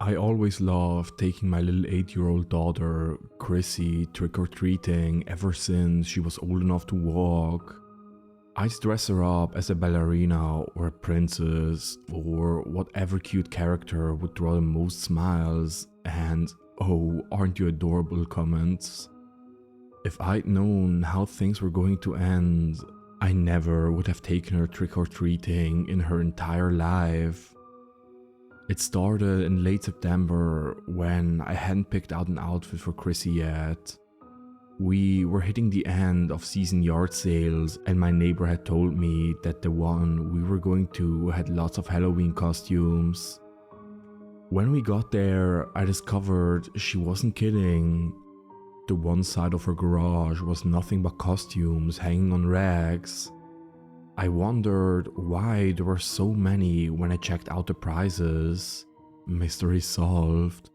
I always loved taking my little 8-year-old daughter, Chrissy, trick-or-treating ever since she was old enough to walk. I'd dress her up as a ballerina or a princess or whatever cute character would draw the most smiles and "oh, aren't you adorable" comments. If I'd known how things were going to end, I never would have taken her trick-or-treating in her entire life. It started in late September when I hadn't picked out an outfit for Chrissy yet. We were hitting the end of season yard sales and my neighbor had told me that the one we were going to had lots of Halloween costumes. When we got there, I discovered she wasn't kidding. The one side of her garage was nothing but costumes hanging on rags. I wondered why there were so many when I checked out the prices. Mystery solved.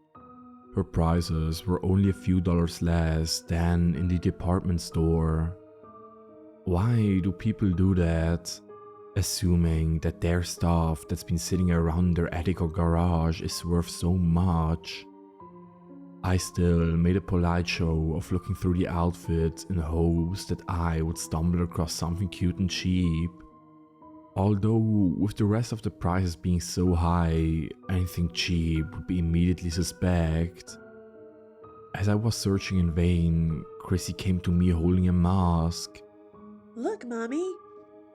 Her prices were only a few dollars less than in the department store. Why do people do that? Assuming that their stuff that's been sitting around their attic or garage is worth so much. I still made a polite show of looking through the outfits in hopes that I would stumble across something cute and cheap. Although with the rest of the prices being so high, anything cheap would be immediately suspect. As I was searching in vain, Chrissy came to me holding a mask. Look, Mommy,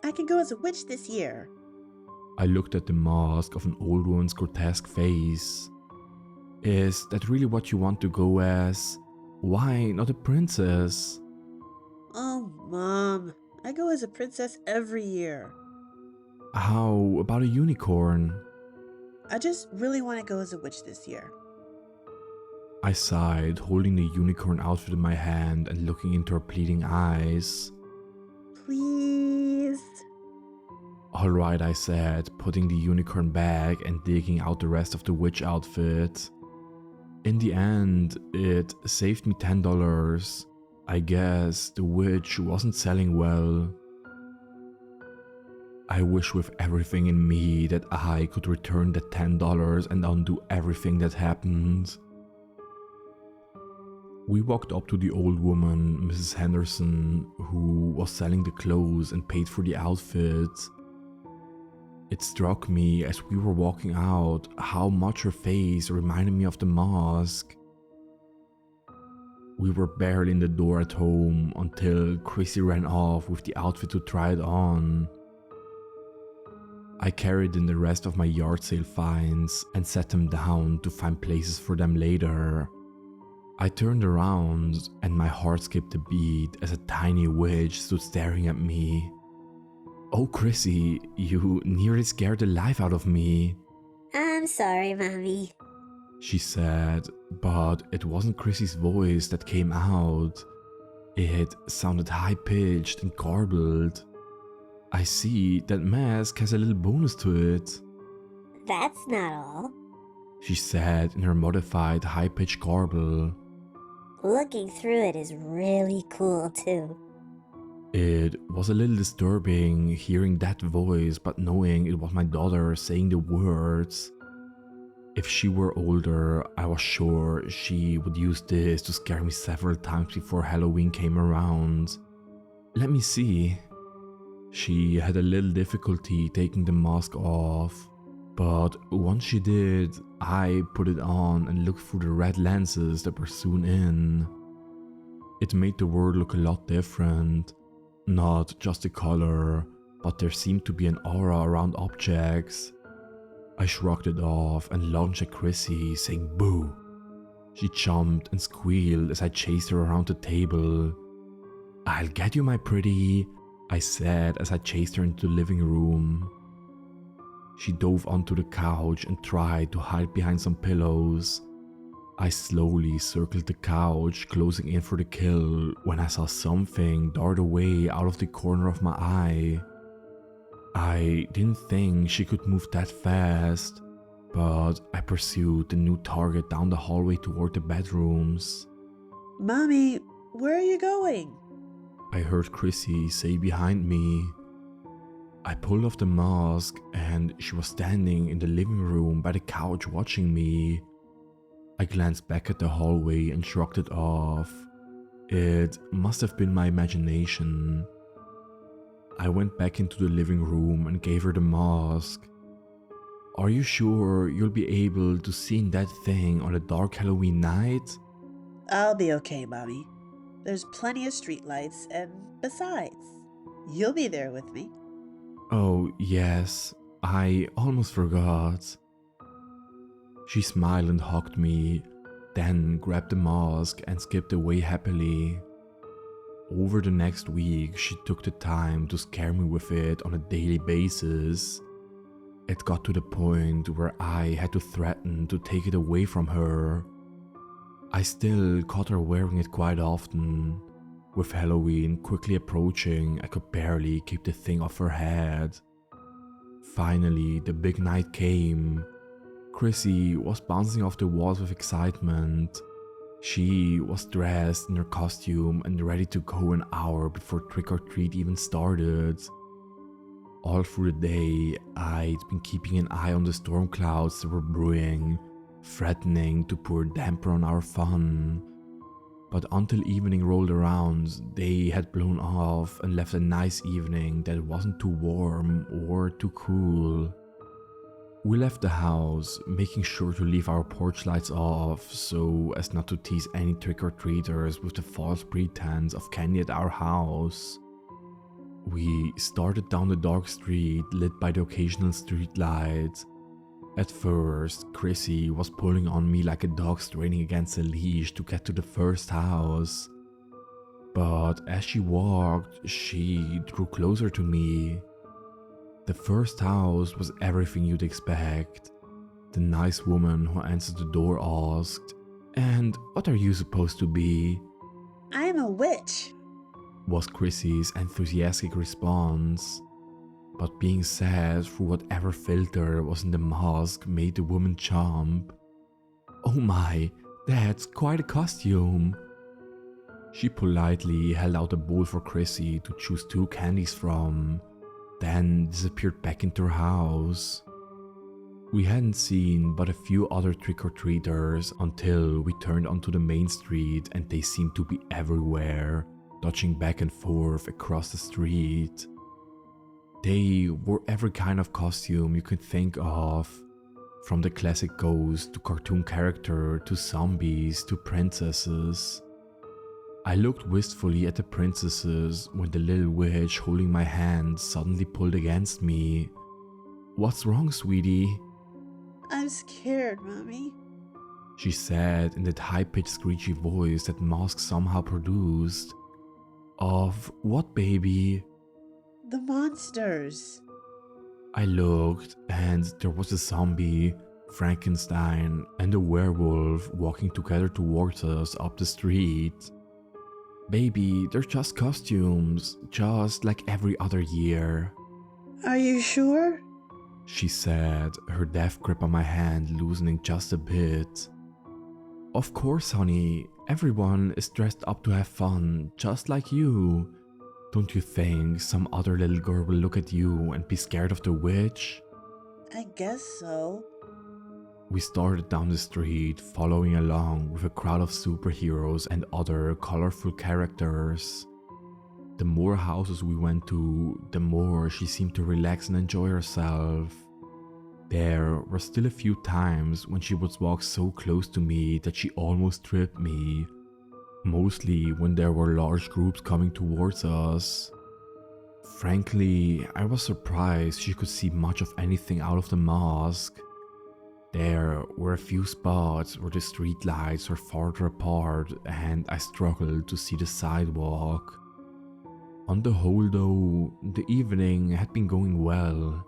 I can go as a witch this year. I looked at the mask of an old woman's grotesque face. Is that really what you want to go as? Why not a princess? Oh, Mom, I go as a princess every year. How about a unicorn? I just really want to go as a witch this year. I sighed, holding the unicorn outfit in my hand and looking into her pleading eyes. Please? Alright, I said, putting the unicorn back and digging out the rest of the witch outfit. In the end, it saved me $10. I guess the witch wasn't selling well. I wish with everything in me that I could return that $10 and undo everything that happened. We walked up to the old woman, Mrs. Henderson, who was selling the clothes and paid for the outfit. It struck me as we were walking out how much her face reminded me of the mask. We were barely in the door at home until Chrissy ran off with the outfit to try it on. I carried in the rest of my yard sale finds and set them down to find places for them later. I turned around and my heart skipped a beat as a tiny witch stood staring at me. "Oh, Chrissy, you nearly scared the life out of me." "I'm sorry, Mommy," she said, but it wasn't Chrissy's voice that came out. It sounded high-pitched and garbled. "I see that mask has a little bonus to it," "That's not all. she said in her modified high-pitched garble. Looking through it is really cool too." It was a little disturbing hearing that voice but knowing it was my daughter saying the words. If she were older, I was sure she would use this to scare me several times before Halloween came around. "Let me see." She had a little difficulty taking the mask off, but once she did, I put it on and looked through the red lenses that were soon in. It made the world look a lot different. Not just the color, but there seemed to be an aura around objects. I shrugged it off and lunged at Chrissy, saying "boo." She jumped and squealed as I chased her around the table. "I'll get you, my pretty," I said as I chased her into the living room. She dove onto the couch and tried to hide behind some pillows. I slowly circled the couch, closing in for the kill, when I saw something dart away out of the corner of my eye. I didn't think she could move that fast, but I pursued the new target down the hallway toward the bedrooms. Mommy, where are you going? I heard Chrissy say behind me. I pulled off the mask and she was standing in the living room by the couch watching me. I glanced back at the hallway and shrugged it off. It must have been my imagination. I went back into the living room and gave her the mask. Are you sure you'll be able to see in that thing on a dark Halloween night? I'll be okay, Mommy. There's plenty of streetlights, and besides, you'll be there with me. Oh, yes, I almost forgot. She smiled and hugged me, then grabbed the mask and skipped away happily. Over the next week, she took the time to scare me with it on a daily basis. It got to the point where I had to threaten to take it away from her. I still caught her wearing it quite often. With Halloween quickly approaching, I could barely keep the thing off her head. Finally, the big night came. Chrissy was bouncing off the walls with excitement. She was dressed in her costume and ready to go an hour before trick or treat even started. All through the day, I'd been keeping an eye on the storm clouds that were brewing, threatening to pour a damper on our fun. But until evening rolled around, they had blown off and left a nice evening that wasn't too warm or too cool. We left the house, making sure to leave our porch lights off so as not to tease any trick-or-treaters with the false pretense of candy at our house. We started down the dark street lit by the occasional street light. At first, Chrissy was pulling on me like a dog straining against a leash to get to the first house. But as she walked, she drew closer to me. The first house was everything you'd expect. The nice woman who answered the door asked, "And what are you supposed to be?" I'm a witch. Was Chrissy's enthusiastic response. But being said through whatever filter was in the mask made the woman jump. "Oh my, that's quite a costume." She politely held out a bowl for Chrissy to choose 2 candies from, then disappeared back into her house. We hadn't seen but a few other trick-or-treaters until we turned onto the main street, and they seemed to be everywhere, dodging back and forth across the street. They wore every kind of costume you could think of, from the classic ghost to cartoon character to zombies to princesses. I looked wistfully at the princesses when the little witch holding my hand suddenly pulled against me. "What's wrong, sweetie?" I'm scared, Mommy. she said in that high-pitched screechy voice that mask somehow produced. "Of what, baby?" The monsters. I looked, and there was a zombie, Frankenstein, and a werewolf walking together towards us up the street. "Baby, they're just costumes, just like every other year," Are you sure? she said, her death grip on my hand loosening just a bit. "Of course, honey, everyone is dressed up to have fun, just like you. Don't you think some other little girl will look at you and be scared of the witch?" I guess so. We started down the street, following along with a crowd of superheroes and other colorful characters. The more houses we went to, the more she seemed to relax and enjoy herself. There were still a few times when she would walk so close to me that she almost tripped me, mostly when there were large groups coming towards us. Frankly, I was surprised she could see much of anything out of the mask. There were a few spots where the street lights were farther apart and I struggled to see the sidewalk. On the whole though, the evening had been going well.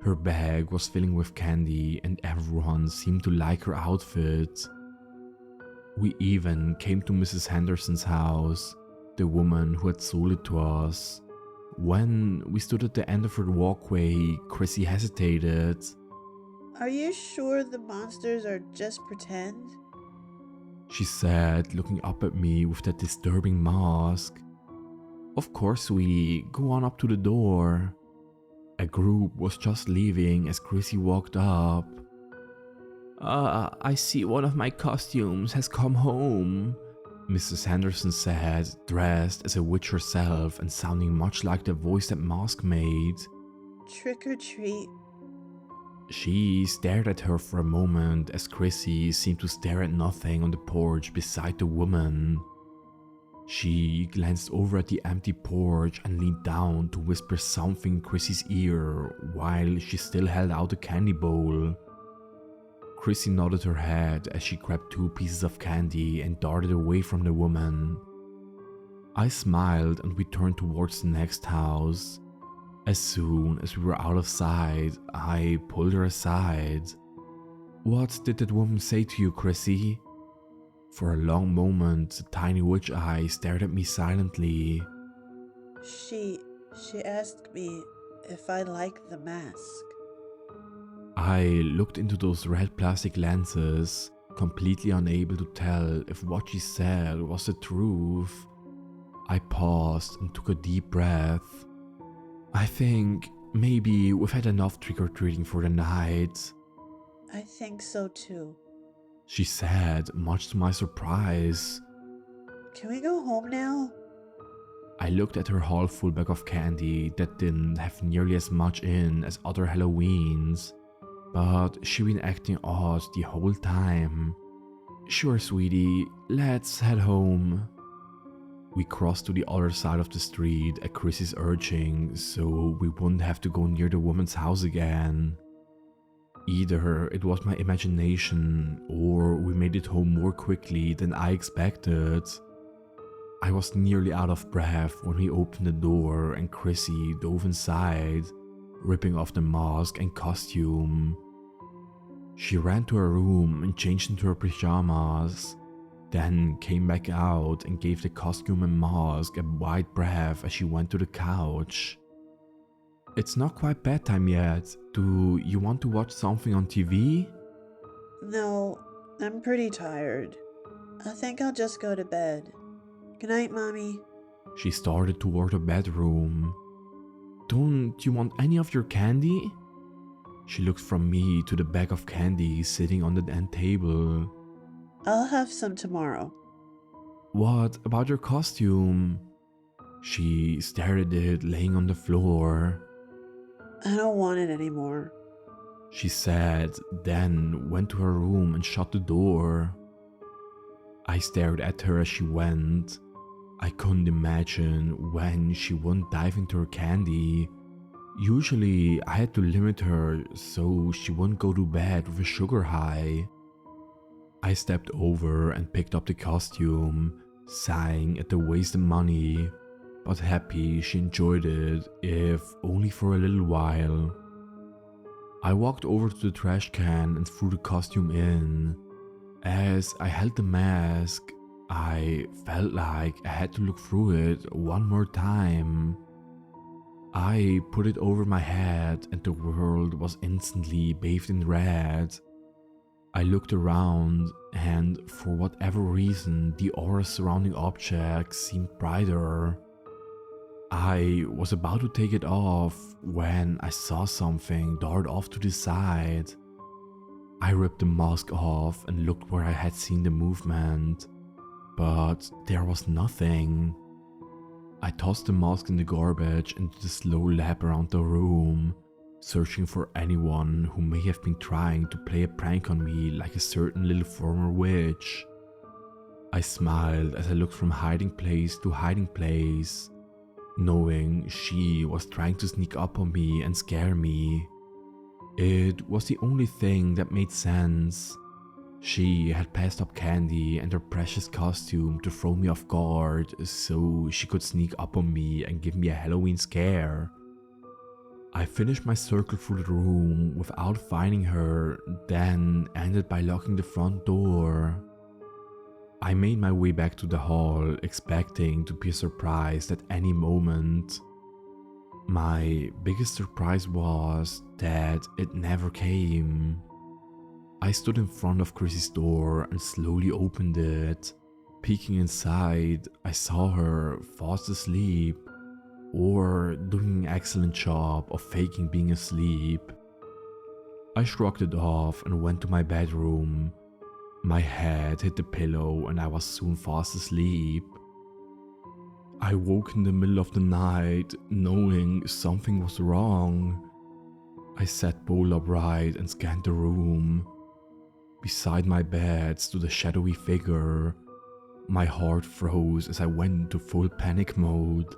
Her bag was filling with candy and everyone seemed to like her outfit. We even came to Mrs. Henderson's house, the woman who had sold it to us. When we stood at the end of her walkway, Chrissy hesitated. Are you sure the monsters are just pretend? She said, looking up at me with that disturbing mask. "Of course, sweetie, go on up to the door." A group was just leaving as Chrissy walked up. I see one of my costumes has come home," Mrs. Henderson said, dressed as a witch herself and sounding much like the voice that Mask made. Trick or treat. She stared at her for a moment as Chrissy seemed to stare at nothing on the porch beside the woman. She glanced over at the empty porch and leaned down to whisper something in Chrissy's ear while she still held out a candy bowl. Chrissy nodded her head as she grabbed 2 pieces of candy and darted away from the woman. I smiled and we turned towards the next house. As soon as we were out of sight, I pulled her aside. "What did that woman say to you, Chrissy?" For a long moment, the tiny witch eye stared at me silently. She asked me if I liked the mask. I looked into those red plastic lenses, completely unable to tell if what she said was the truth. I paused and took a deep breath. "I think maybe we've had enough trick-or-treating for the night," I think so too. she said, much to my surprise. Can we go home now? I looked at her haul full bag of candy that didn't have nearly as much in as other Halloweens, but she'd been acting odd the whole time. "Sure, sweetie, let's head home." We crossed to the other side of the street at Chrissy's urging so we wouldn't have to go near the woman's house again. Either it was my imagination or we made it home more quickly than I expected. I was nearly out of breath when we opened the door and Chrissy dove inside, ripping off the mask and costume. She ran to her room and changed into her pajamas, then came back out and gave the costume and mask a wide breath as she went to the couch. "It's not quite bedtime yet. Do you want to watch something on TV?" No, I'm pretty tired. I think I'll just go to bed. Good night, Mommy. She started toward her bedroom. "Don't you want any of your candy?" She looked from me to the bag of candy sitting on the end table. I'll have some tomorrow. "What about your costume?" She stared at it laying on the floor. I don't want it anymore. She said, then went to her room and shut the door. I stared at her as she went. I couldn't imagine when she wouldn't dive into her candy. Usually I had to limit her so she wouldn't go to bed with a sugar high. I stepped over and picked up the costume, sighing at the wasted money, but happy she enjoyed it, if only for a little while. I walked over to the trash can and threw the costume in. As I held the mask, I felt like I had to look through it one more time. I put it over my head and the world was instantly bathed in red. I looked around and for whatever reason the aura surrounding objects seemed brighter. I was about to take it off when I saw something dart off to the side. I ripped the mask off and looked where I had seen the movement, but there was nothing. I tossed the mask in the garbage and did a slow lap around the room, searching for anyone who may have been trying to play a prank on me like a certain little former witch. I smiled as I looked from hiding place to hiding place, knowing she was trying to sneak up on me and scare me. It was the only thing that made sense. She had passed up candy and her precious costume to throw me off guard so she could sneak up on me and give me a Halloween scare. I finished my circle through the room without finding her, then ended by locking the front door. I made my way back to the hall, expecting to be surprised at any moment. My biggest surprise was that it never came. I stood in front of Chrissy's door and slowly opened it. Peeking inside, I saw her fast asleep, or doing an excellent job of faking being asleep. I shrugged it off and went to my bedroom. My head hit the pillow and I was soon fast asleep. I woke in the middle of the night knowing something was wrong. I sat bolt upright and scanned the room. Beside my bed stood a shadowy figure. My heart froze as I went into full panic mode.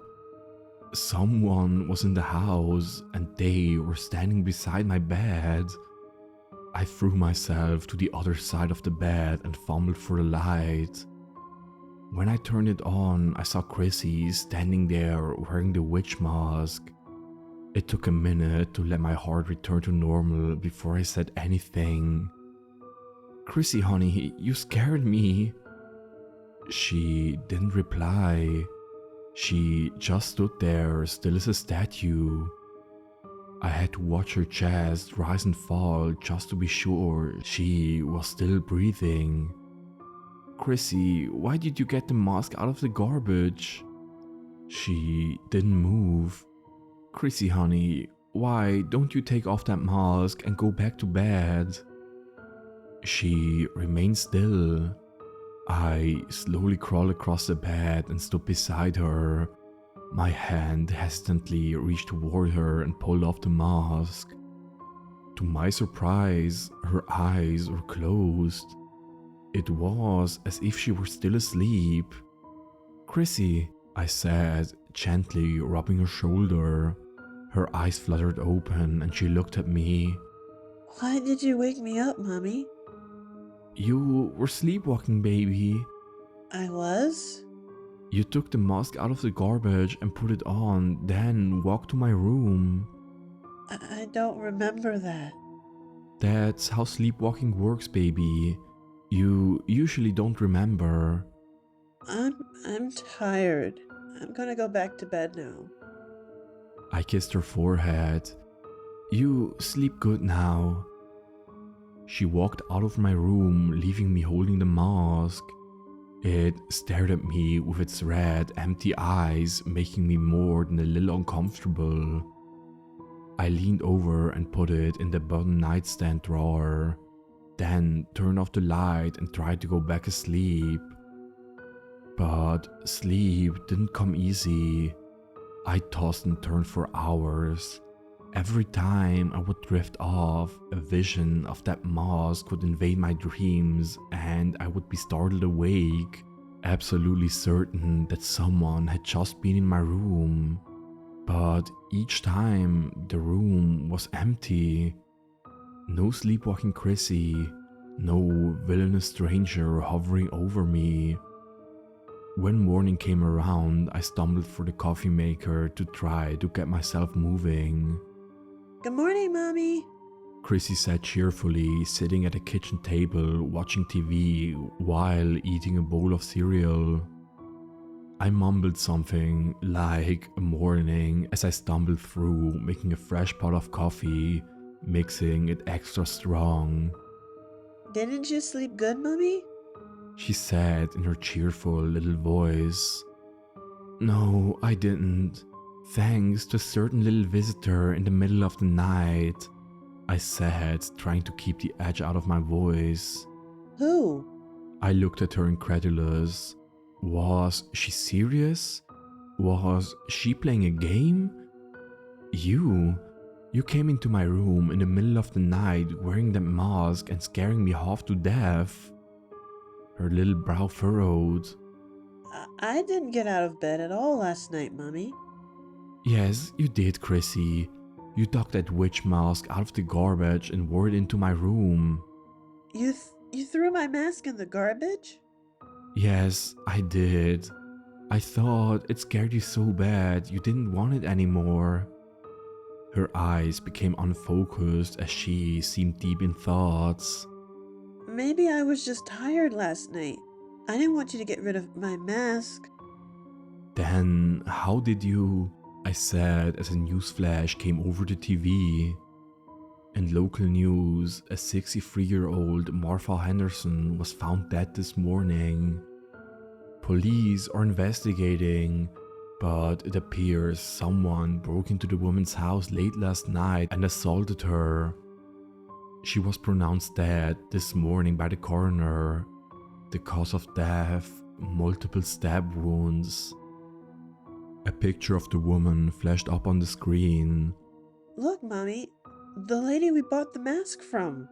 Someone was in the house and they were standing beside my bed. I threw myself to the other side of the bed and fumbled for a light. When I turned it on, I saw Chrissy standing there wearing the witch mask. It took a minute to let my heart return to normal before I said anything. "Chrissy, honey, you scared me." She didn't reply. She just stood there, still as a statue. I had to watch her chest rise and fall just to be sure she was still breathing. "Chrissy, why did you get the mask out of the garbage?" She didn't move. "Chrissy, honey, why don't you take off that mask and go back to bed?" She remained still. I slowly crawled across the bed and stood beside her. My hand hesitantly reached toward her and pulled off the mask. To my surprise, her eyes were closed. It was as if she were still asleep. "Chrissy," I said, gently rubbing her shoulder. Her eyes fluttered open and she looked at me. Why did you wake me up, Mommy? "You were sleepwalking, baby. I was? You took the mask out of the garbage and put it on, then walked to my room." I don't remember that. "That's how sleepwalking works, baby. You usually don't remember." I'm tired. I'm gonna go back to bed now. I kissed her forehead. "You sleep good now." She walked out of my room, leaving me holding the mask. It stared at me with its red, empty eyes, making me more than a little uncomfortable. I leaned over and put it in the bottom nightstand drawer, then turned off the light and tried to go back asleep. But sleep didn't come easy. I tossed and turned for hours. Every time I would drift off, a vision of that mask would invade my dreams and I would be startled awake, absolutely certain that someone had just been in my room. But each time, the room was empty. No sleepwalking Chrissy, no villainous stranger hovering over me. When morning came around, I stumbled for the coffee maker to try to get myself moving. Good morning, Mommy. Chrissy said cheerfully, sitting at a kitchen table watching TV while eating a bowl of cereal. I mumbled something like morning as I stumbled through, making a fresh pot of coffee, mixing it extra strong. Didn't you sleep good, Mommy? She said in her cheerful little voice. "No, I didn't. Thanks to a certain little visitor in the middle of the night," I said, trying to keep the edge out of my voice. Who? I looked at her incredulous. Was she serious? Was she playing a game? You came into my room in the middle of the night wearing that mask and scaring me half to death. Her little brow furrowed. I didn't get out of bed at all last night, Mommy. "Yes, you did, Chrissy. You dug that witch mask out of the garbage and wore it into my room." You threw my mask in the garbage? "Yes, I did. I thought it scared you so bad you didn't want it anymore." Her eyes became unfocused as she seemed deep in thoughts. Maybe I was just tired last night. I didn't want you to get rid of my mask. "Then how did you?" I said as a news flash came over the TV. In local news, a 63-year-old Martha Henderson was found dead this morning. Police are investigating, but it appears someone broke into the woman's house late last night and assaulted her. She was pronounced dead this morning by the coroner. The cause of death, multiple stab wounds. A picture of the woman flashed up on the screen. Look, Mommy, the lady we bought the mask from.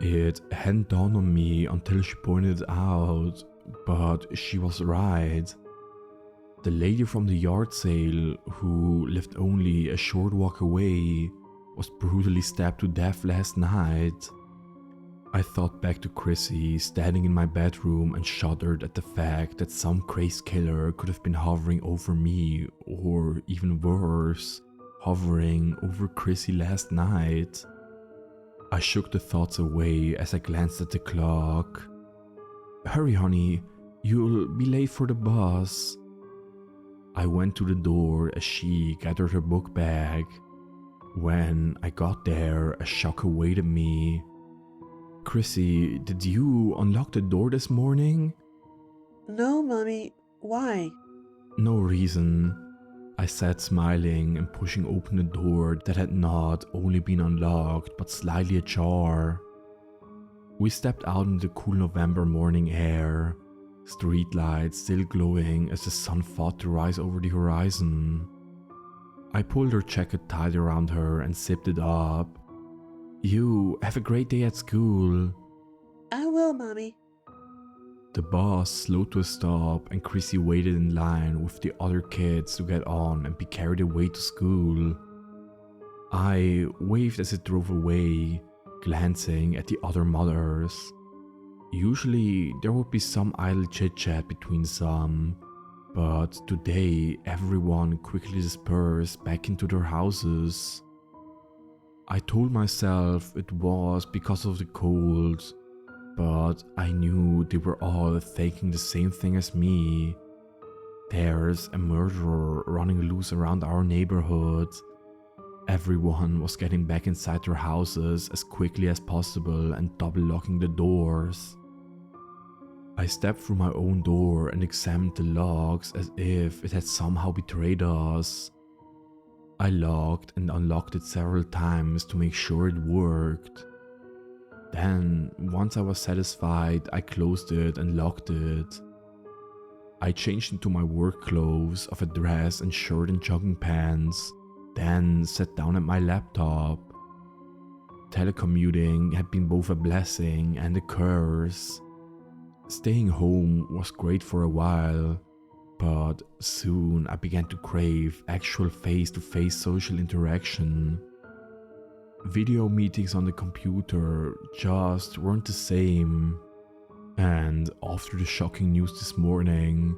It hadn't dawned on me until she pointed it out, but she was right. The lady from the yard sale, who lived only a short walk away, was brutally stabbed to death last night. I thought back to Chrissy standing in my bedroom and shuddered at the fact that some crazed killer could have been hovering over me, or even worse, hovering over Chrissy last night. I shook the thoughts away as I glanced at the clock. "Hurry, honey, you'll be late for the bus." I went to the door as she gathered her book bag. When I got there, a shock awaited me. "Chrissy, did you unlock the door this morning?" No, Mommy, why? "No reason," I said, smiling and pushing open the door that had not only been unlocked but slightly ajar. We stepped out in the cool November morning air, streetlights still glowing as the sun fought to rise over the horizon. I pulled her jacket tight around her and zipped it up. "You have a great day at school." I will, Mommy. The bus slowed to a stop and Chrissy waited in line with the other kids to get on and be carried away to school. I waved as it drove away, glancing at the other mothers. Usually there would be some idle chit-chat between some, but today everyone quickly dispersed back into their houses. I told myself it was because of the cold, but I knew they were all thinking the same thing as me. There's a murderer running loose around our neighborhood. Everyone was getting back inside their houses as quickly as possible and double locking the doors. I stepped through my own door and examined the locks as if it had somehow betrayed us. I locked and unlocked it several times to make sure it worked. Then, once I was satisfied, I closed it and locked it. I changed into my work clothes of a dress and shirt and jogging pants, then sat down at my laptop. Telecommuting had been both a blessing and a curse. Staying home was great for a while, but soon I began to crave actual face-to-face social interaction. Video meetings on the computer just weren't the same, and after the shocking news this morning,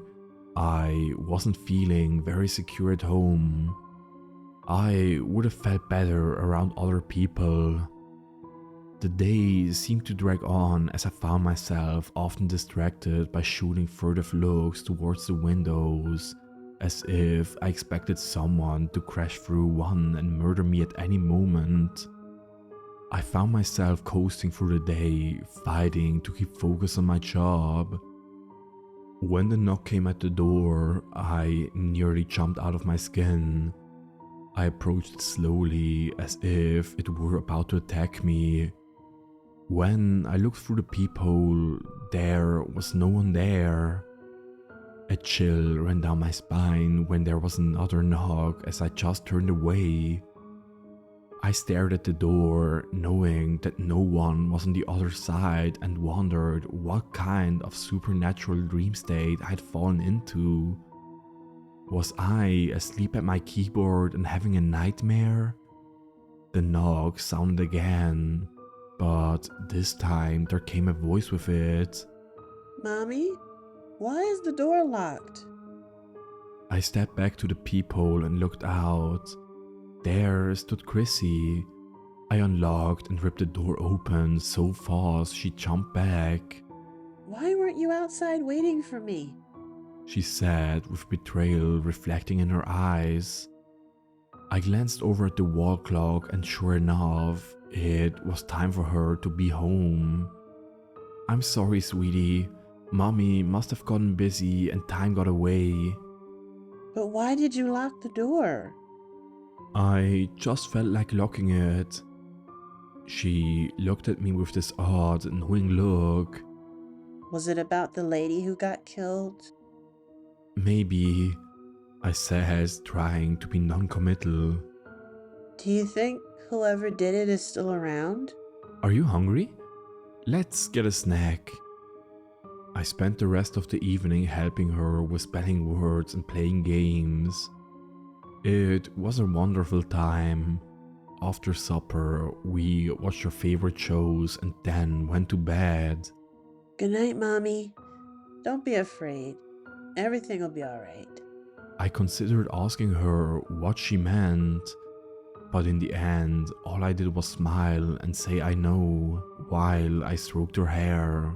I wasn't feeling very secure at home. I would have felt better around other people. The day seemed to drag on as I found myself often distracted by shooting furtive looks towards the windows, as if I expected someone to crash through one and murder me at any moment. I found myself coasting through the day, fighting to keep focus on my job. When the knock came at the door, I nearly jumped out of my skin. I approached it slowly, as if it were about to attack me. When I looked through the peephole, there was no one there. A chill ran down my spine when there was another knock as I just turned away. I stared at the door, knowing that no one was on the other side, and wondered what kind of supernatural dream state I'd fallen into. Was I asleep at my keyboard and having a nightmare? The knock sounded again, but this time there came a voice with it. Mommy, why is the door locked? I stepped back to the peephole and looked out. There stood Chrissy. I unlocked and ripped the door open so fast she jumped back. Why weren't you outside waiting for me? She said with betrayal reflecting in her eyes. I glanced over at the wall clock and sure enough, it was time for her to be home. "I'm sorry, sweetie. Mommy must have gotten busy and time got away." But why did you lock the door? "I just felt like locking it." She looked at me with this odd, knowing look. Was it about the lady who got killed? Maybe, I said, trying to be non-committal. Do you think whoever did it is still around? Are you hungry? Let's get a snack. I spent the rest of the evening helping her with spelling words and playing games. It was a wonderful time. After supper, we watched our favorite shows and then went to bed. Good night, Mommy. Don't be afraid. Everything will be alright. I considered asking her what she meant, but in the end, all I did was smile and say I know while I stroked her hair.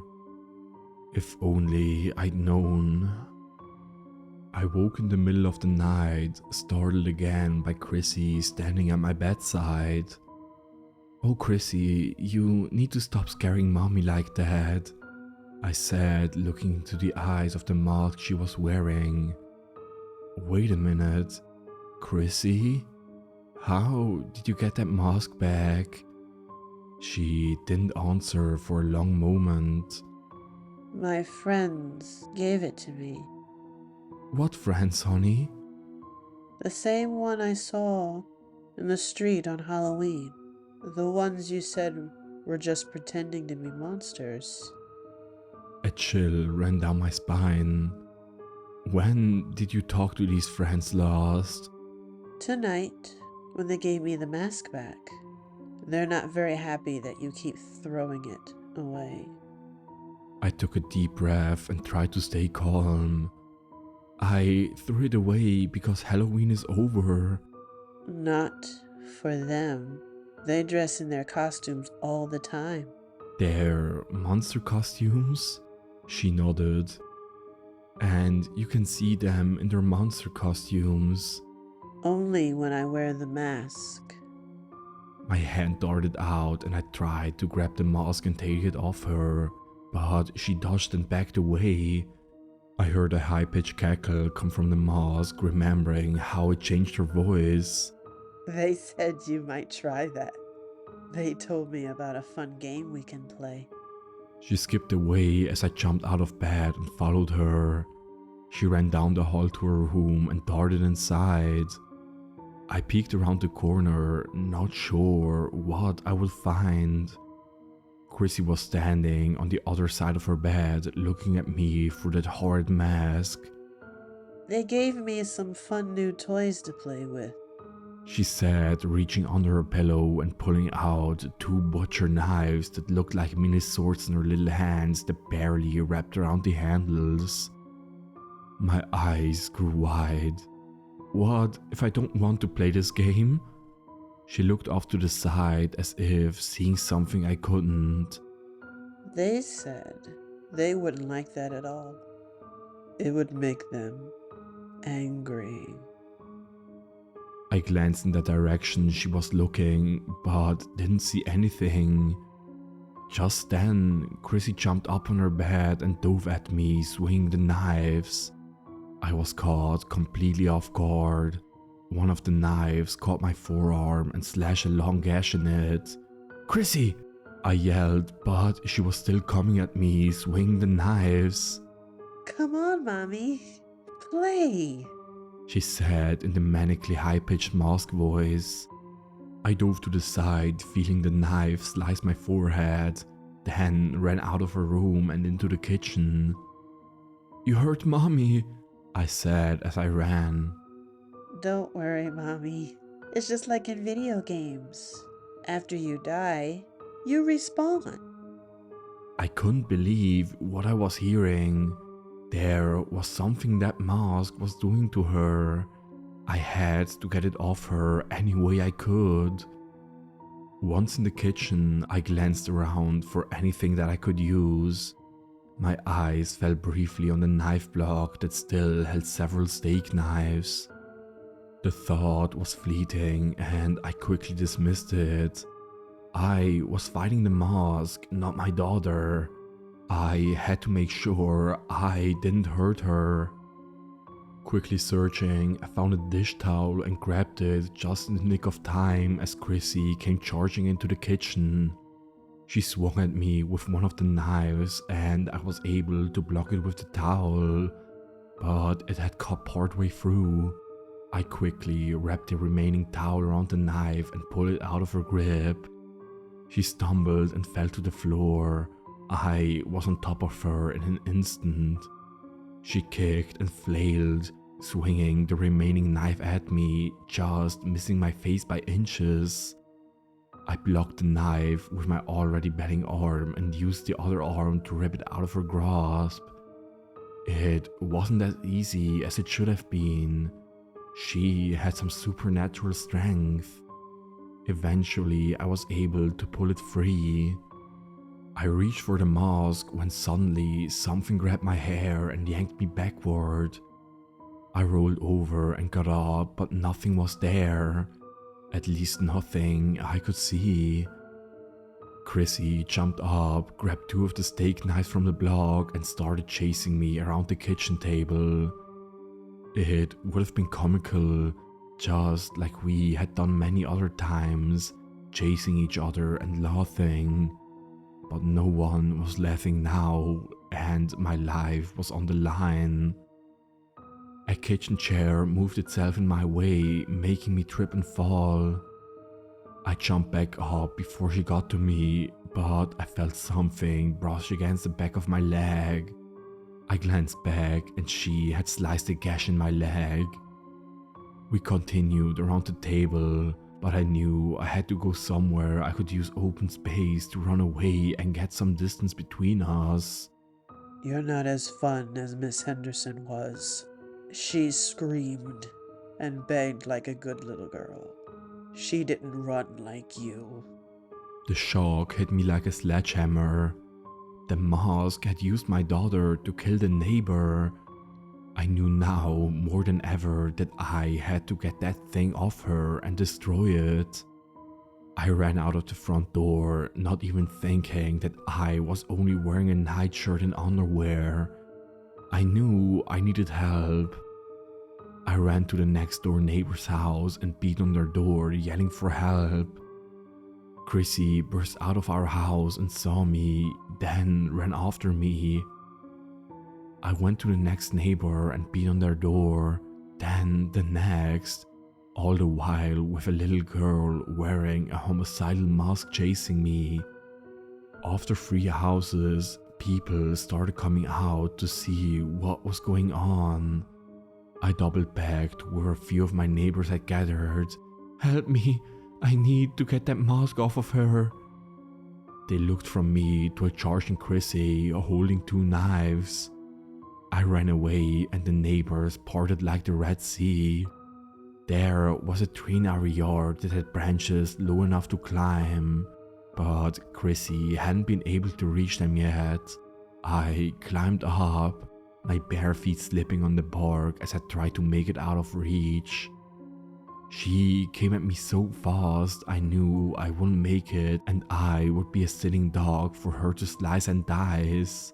If only I'd known. I woke in the middle of the night, startled again by Chrissy standing at my bedside. "Oh, Chrissy, you need to stop scaring Mommy like that," I said, looking into the eyes of the mask she was wearing. "Wait a minute, Chrissy? How did you get that mask back?" She didn't answer for a long moment. My friends gave it to me. "What friends, honey?" The same one I saw in the street on Halloween. The ones you said were just pretending to be monsters. A chill ran down my spine. "When did you talk to these friends last?" Tonight, when they gave me the mask back. They're not very happy that you keep throwing it away. I took a deep breath and tried to stay calm. "I threw it away because Halloween is over." Not for them. They dress in their costumes all the time. "Their monster costumes?" She nodded. "And you can see them in their monster costumes." Only when I wear the mask. My hand darted out and I tried to grab the mask and take it off her, but she dodged and backed away. I heard a high-pitched cackle come from the mask, remembering how it changed her voice. They said you might try that. They told me about a fun game we can play. She skipped away as I jumped out of bed and followed her. She ran down the hall to her room and darted inside. I peeked around the corner, not sure what I would find. Chrissy was standing on the other side of her bed, looking at me through that horrid mask. They gave me some fun new toys to play with. She said, reaching under her pillow and pulling out two butcher knives that looked like mini swords in her little hands that barely wrapped around the handles. My eyes grew wide. "What if I don't want to play this game?" She looked off to the side as if seeing something I couldn't. They said they wouldn't like that at all. It would make them angry. I glanced in the direction she was looking, but didn't see anything. Just then, Chrissy jumped up on her bed and dove at me, swinging the knives. I was caught completely off guard. One of the knives caught my forearm and slashed a long gash in it. "Chrissy!" I yelled, but she was still coming at me, swinging the knives. Come on, Mommy. Play. She said in the manically high-pitched mask voice. I dove to the side, feeling the knife slice my forehead, then ran out of her room and into the kitchen. "You hurt Mommy," I said as I ran. Don't worry, Mommy. It's just like in video games. After you die, you respawn. I couldn't believe what I was hearing. There was something that mask was doing to her. I had to get it off her any way I could. Once in the kitchen, I glanced around for anything that I could use. My eyes fell briefly on the knife block that still held several steak knives. The thought was fleeting and I quickly dismissed it. I was fighting the mask, not my daughter. I had to make sure I didn't hurt her. Quickly searching, I found a dish towel and grabbed it just in the nick of time as Chrissy came charging into the kitchen. She swung at me with one of the knives and I was able to block it with the towel, but it had cut partway through. I quickly wrapped the remaining towel around the knife and pulled it out of her grip. She stumbled and fell to the floor. I was on top of her in an instant. She kicked and flailed, swinging the remaining knife at me, just missing my face by inches. I blocked the knife with my already belling arm and used the other arm to rip it out of her grasp. It wasn't as easy as it should have been. She had some supernatural strength. Eventually, I was able to pull it free. I reached for the mask when suddenly something grabbed my hair and yanked me backward. I rolled over and got up, but nothing was there. At least nothing I could see. Chrissy jumped up, grabbed two of the steak knives from the block and started chasing me around the kitchen table. It would have been comical, just like we had done many other times, chasing each other and laughing. But no one was laughing now, and my life was on the line. A kitchen chair moved itself in my way, making me trip and fall. I jumped back up before she got to me, but I felt something brush against the back of my leg. I glanced back and she had sliced a gash in my leg. We continued around the table, but I knew I had to go somewhere I could use open space to run away and get some distance between us. You're not as fun as Miss Henderson was. She screamed and begged like a good little girl. She didn't run like you. The shock hit me like a sledgehammer. The mask had used my daughter to kill the neighbor. I knew now more than ever that I had to get that thing off her and destroy it. I ran out of the front door, not even thinking that I was only wearing a nightshirt and underwear. I knew I needed help. I ran to the next door neighbor's house and beat on their door, yelling for help. Chrissy burst out of our house and saw me, then ran after me. I went to the next neighbor and beat on their door, then the next, all the while with a little girl wearing a homicidal mask chasing me. After 3 houses, people started coming out to see what was going on. I doubled back to where a few of my neighbors had gathered. "Help me, I need to get that mask off of her." They looked from me to a charging Chrissy holding 2 knives. I ran away and the neighbors parted like the Red Sea. There was a tree in our yard that had branches low enough to climb, but Chrissy hadn't been able to reach them yet. I climbed up, my bare feet slipping on the bark as I tried to make it out of reach. She came at me so fast I knew I wouldn't make it and I would be a sitting dog for her to slice and dice.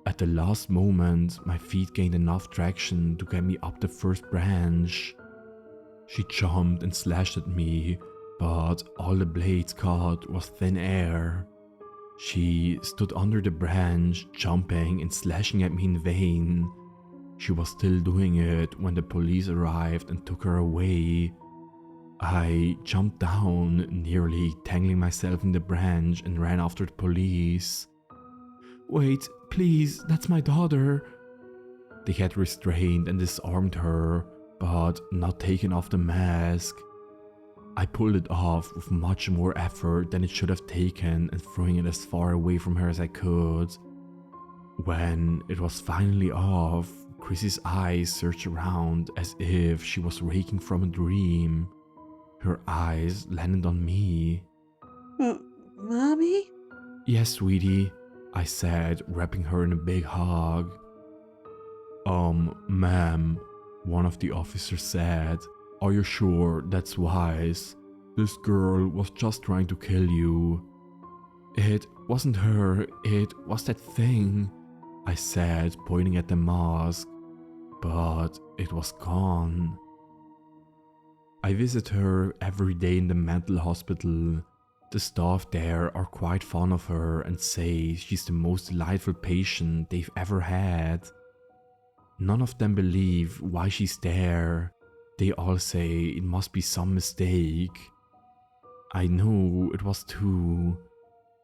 At the last moment, my feet gained enough traction to get me up the first branch. She jumped and slashed at me, but all the blades caught was thin air. She stood under the branch, jumping and slashing at me in vain. She was still doing it when the police arrived and took her away. I jumped down, nearly tangling myself in the branch, and ran after the police. "Wait, please, that's my daughter." They had restrained and disarmed her, but not taken off the mask. I pulled it off with much more effort than it should have taken and throwing it as far away from her as I could. When it was finally off, Chrissy's eyes searched around as if she was waking from a dream. Her eyes landed on me. Mommy? "Yes, sweetie," I said, wrapping her in a big hug. Ma'am," one of the officers said, "are you sure that's wise? This girl was just trying to kill you." "It wasn't her, it was that thing," I said, pointing at the mask. but it was gone. I visit her every day in the mental hospital. The staff there are quite fond of her and say she's the most delightful patient they've ever had. None of them believe why she's there. They all say it must be some mistake. I know it was too.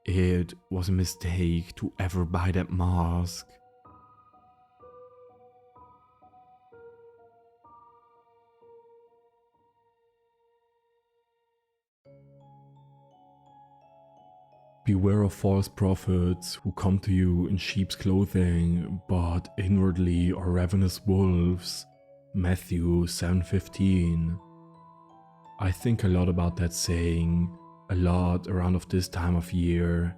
It was a mistake to ever buy that mask. Beware of false prophets who come to you in sheep's clothing, but inwardly are ravenous wolves. Matthew 7:15. I think a lot about that saying, a lot around of this time of year.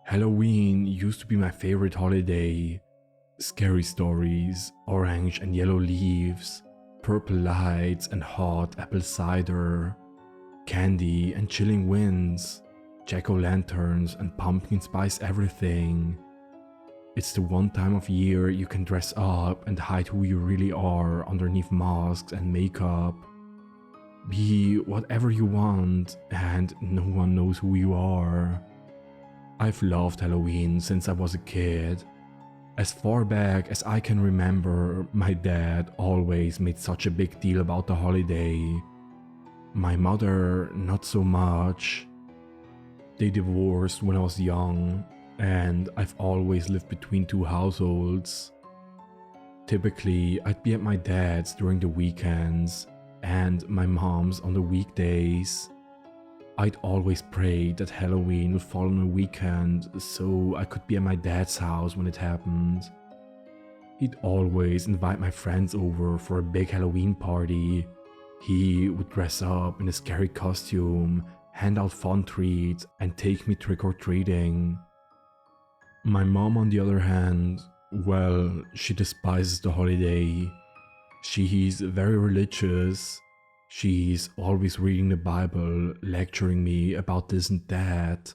Halloween used to be my favorite holiday. Scary stories, orange and yellow leaves, purple lights and hot apple cider, candy and chilling winds, jack-o'-lanterns and pumpkin spice everything. It's the one time of year you can dress up and hide who you really are underneath masks and makeup. Be whatever you want and no one knows who you are. I've loved Halloween since I was a kid. As far back as I can remember, my dad always made such a big deal about the holiday. My mother, not so much. They divorced when I was young, and I've always lived between two households. Typically, I'd be at my dad's during the weekends, and my mom's on the weekdays. I'd always pray that Halloween would fall on a weekend so I could be at my dad's house when it happened. He'd always invite my friends over for a big Halloween party. He would dress up in a scary costume, hand out fun treats, and take me trick-or-treating. My mom, on the other hand, well, she despises the holiday. She's very religious. She's always reading the Bible, lecturing me about this and that.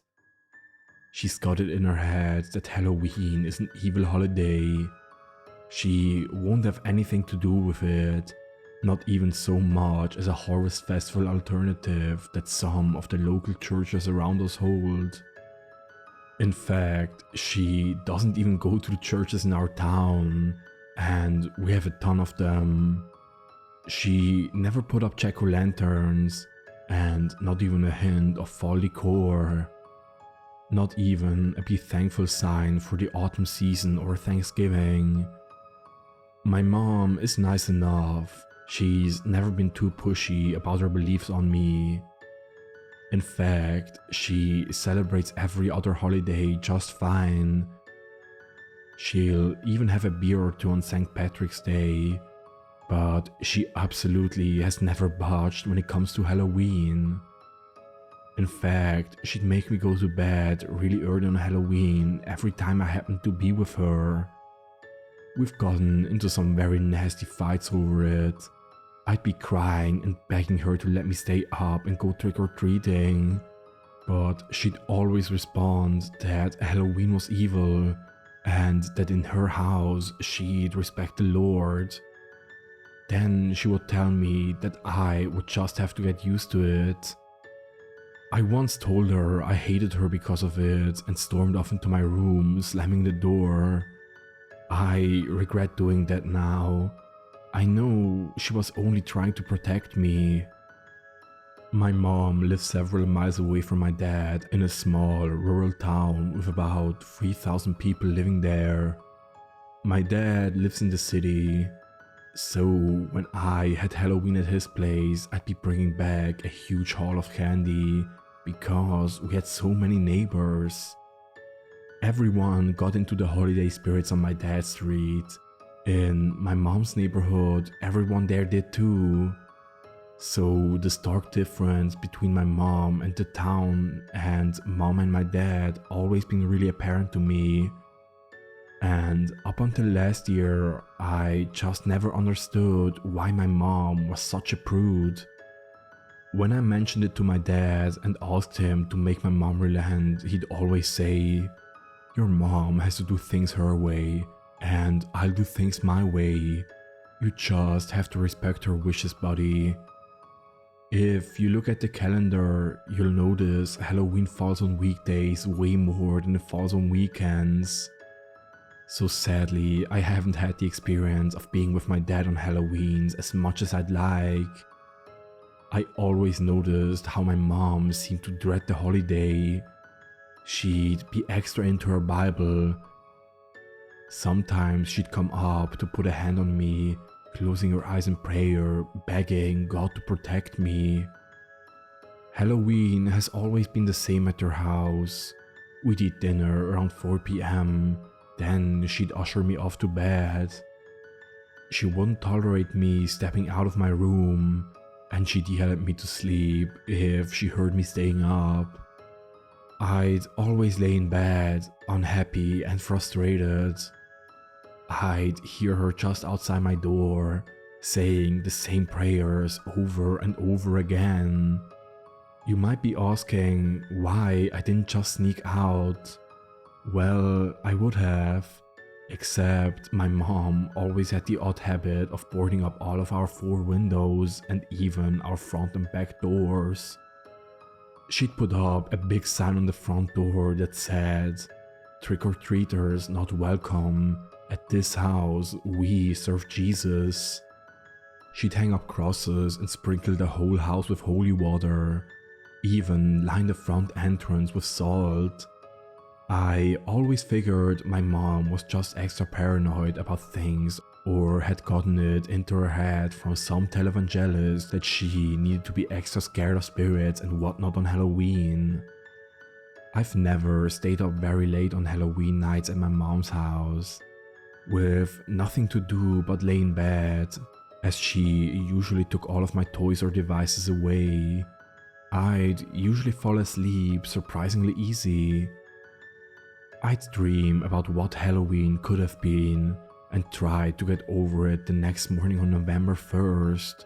She's got it in her head that Halloween is an evil holiday. She won't have anything to do with it. Not even so much as a harvest festival alternative that some of the local churches around us hold. In fact, she doesn't even go to the churches in our town, and we have a ton of them. She never put up jack-o'-lanterns, and not even a hint of fall decor. Not even a be thankful sign for the autumn season or Thanksgiving. My mom is nice enough. She's never been too pushy about her beliefs on me. In fact, she celebrates every other holiday just fine. She'll even have a beer or two on St. Patrick's Day, but she absolutely has never budged when it comes to Halloween. In fact, she'd make me go to bed really early on Halloween every time I happened to be with her. We've gotten into some very nasty fights over it. I'd be crying and begging her to let me stay up and go trick-or-treating, but she'd always respond that Halloween was evil and that in her house she'd respect the Lord. Then she would tell me that I would just have to get used to it. I once told her I hated her because of it and stormed off into my room, slamming the door. I regret doing that now. I know she was only trying to protect me. My mom lives several miles away from my dad in a small rural town with about 3,000 people living there. My dad lives in the city, so when I had Halloween at his place, I'd be bringing back a huge haul of candy because we had so many neighbors. Everyone got into the holiday spirits on my dad's street. In my mom's neighborhood, everyone there did too. So the stark difference between my mom and the town and mom and my dad always been really apparent to me. And up until last year, I just never understood why my mom was such a prude. When I mentioned it to my dad and asked him to make my mom relent, he'd always say, "Your mom has to do things her way, and I'll do things my way. You just have to respect her wishes, buddy. If you look at the calendar, you'll notice Halloween falls on weekdays way more than it falls on weekends. So sadly, I haven't had the experience of being with my dad on Halloweens as much as I'd like. I always noticed how my mom seemed to dread the holiday. She'd be extra into her Bible. Sometimes she'd come up to put a hand on me, closing her eyes in prayer, begging God to protect me. Halloween has always been the same at her house. We'd eat dinner around 4 p.m, then she'd usher me off to bed. She wouldn't tolerate me stepping out of my room, and she'd yell at me to sleep if she heard me staying up. I'd always lay in bed, unhappy and frustrated. I'd hear her just outside my door, saying the same prayers over and over again. You might be asking why I didn't just sneak out. Well, I would have, except my mom always had the odd habit of boarding up all of our 4 windows and even our front and back doors. She'd put up a big sign on the front door that said, "Trick-or-treaters not welcome. At this house, we serve Jesus." She'd hang up crosses and sprinkle the whole house with holy water, even line the front entrance with salt. I always figured my mom was just extra paranoid about things, or had gotten it into her head from some televangelist that she needed to be extra scared of spirits and whatnot on Halloween. I've never stayed up very late on Halloween nights at my mom's house, with nothing to do but lay in bed, as she usually took all of my toys or devices away. I'd usually fall asleep surprisingly easy. I'd dream about what Halloween could have been and try to get over it the next morning on November 1st.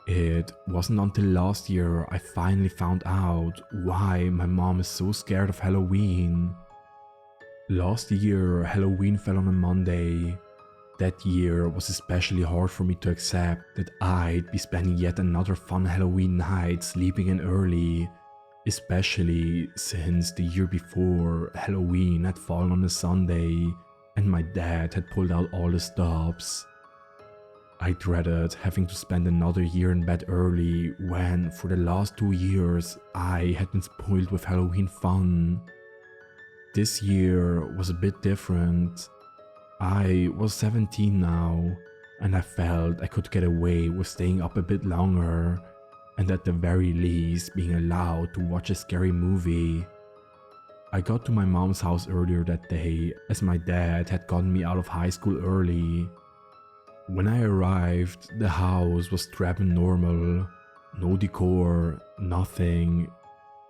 It wasn't until last year I finally found out why my mom is so scared of Halloween. Last year, Halloween fell on a Monday. That year was especially hard for me to accept that I'd be spending yet another fun Halloween night sleeping in early, especially since the year before Halloween had fallen on a Sunday and my dad had pulled out all the stops. I dreaded having to spend another year in bed early when for the last 2 years I had been spoiled with Halloween fun. This year was a bit different. I was 17 now, and I felt I could get away with staying up a bit longer, and at the very least being allowed to watch a scary movie. I got to my mom's house earlier that day as my dad had gotten me out of high school early. When I arrived, the house was drab and normal. No decor, nothing,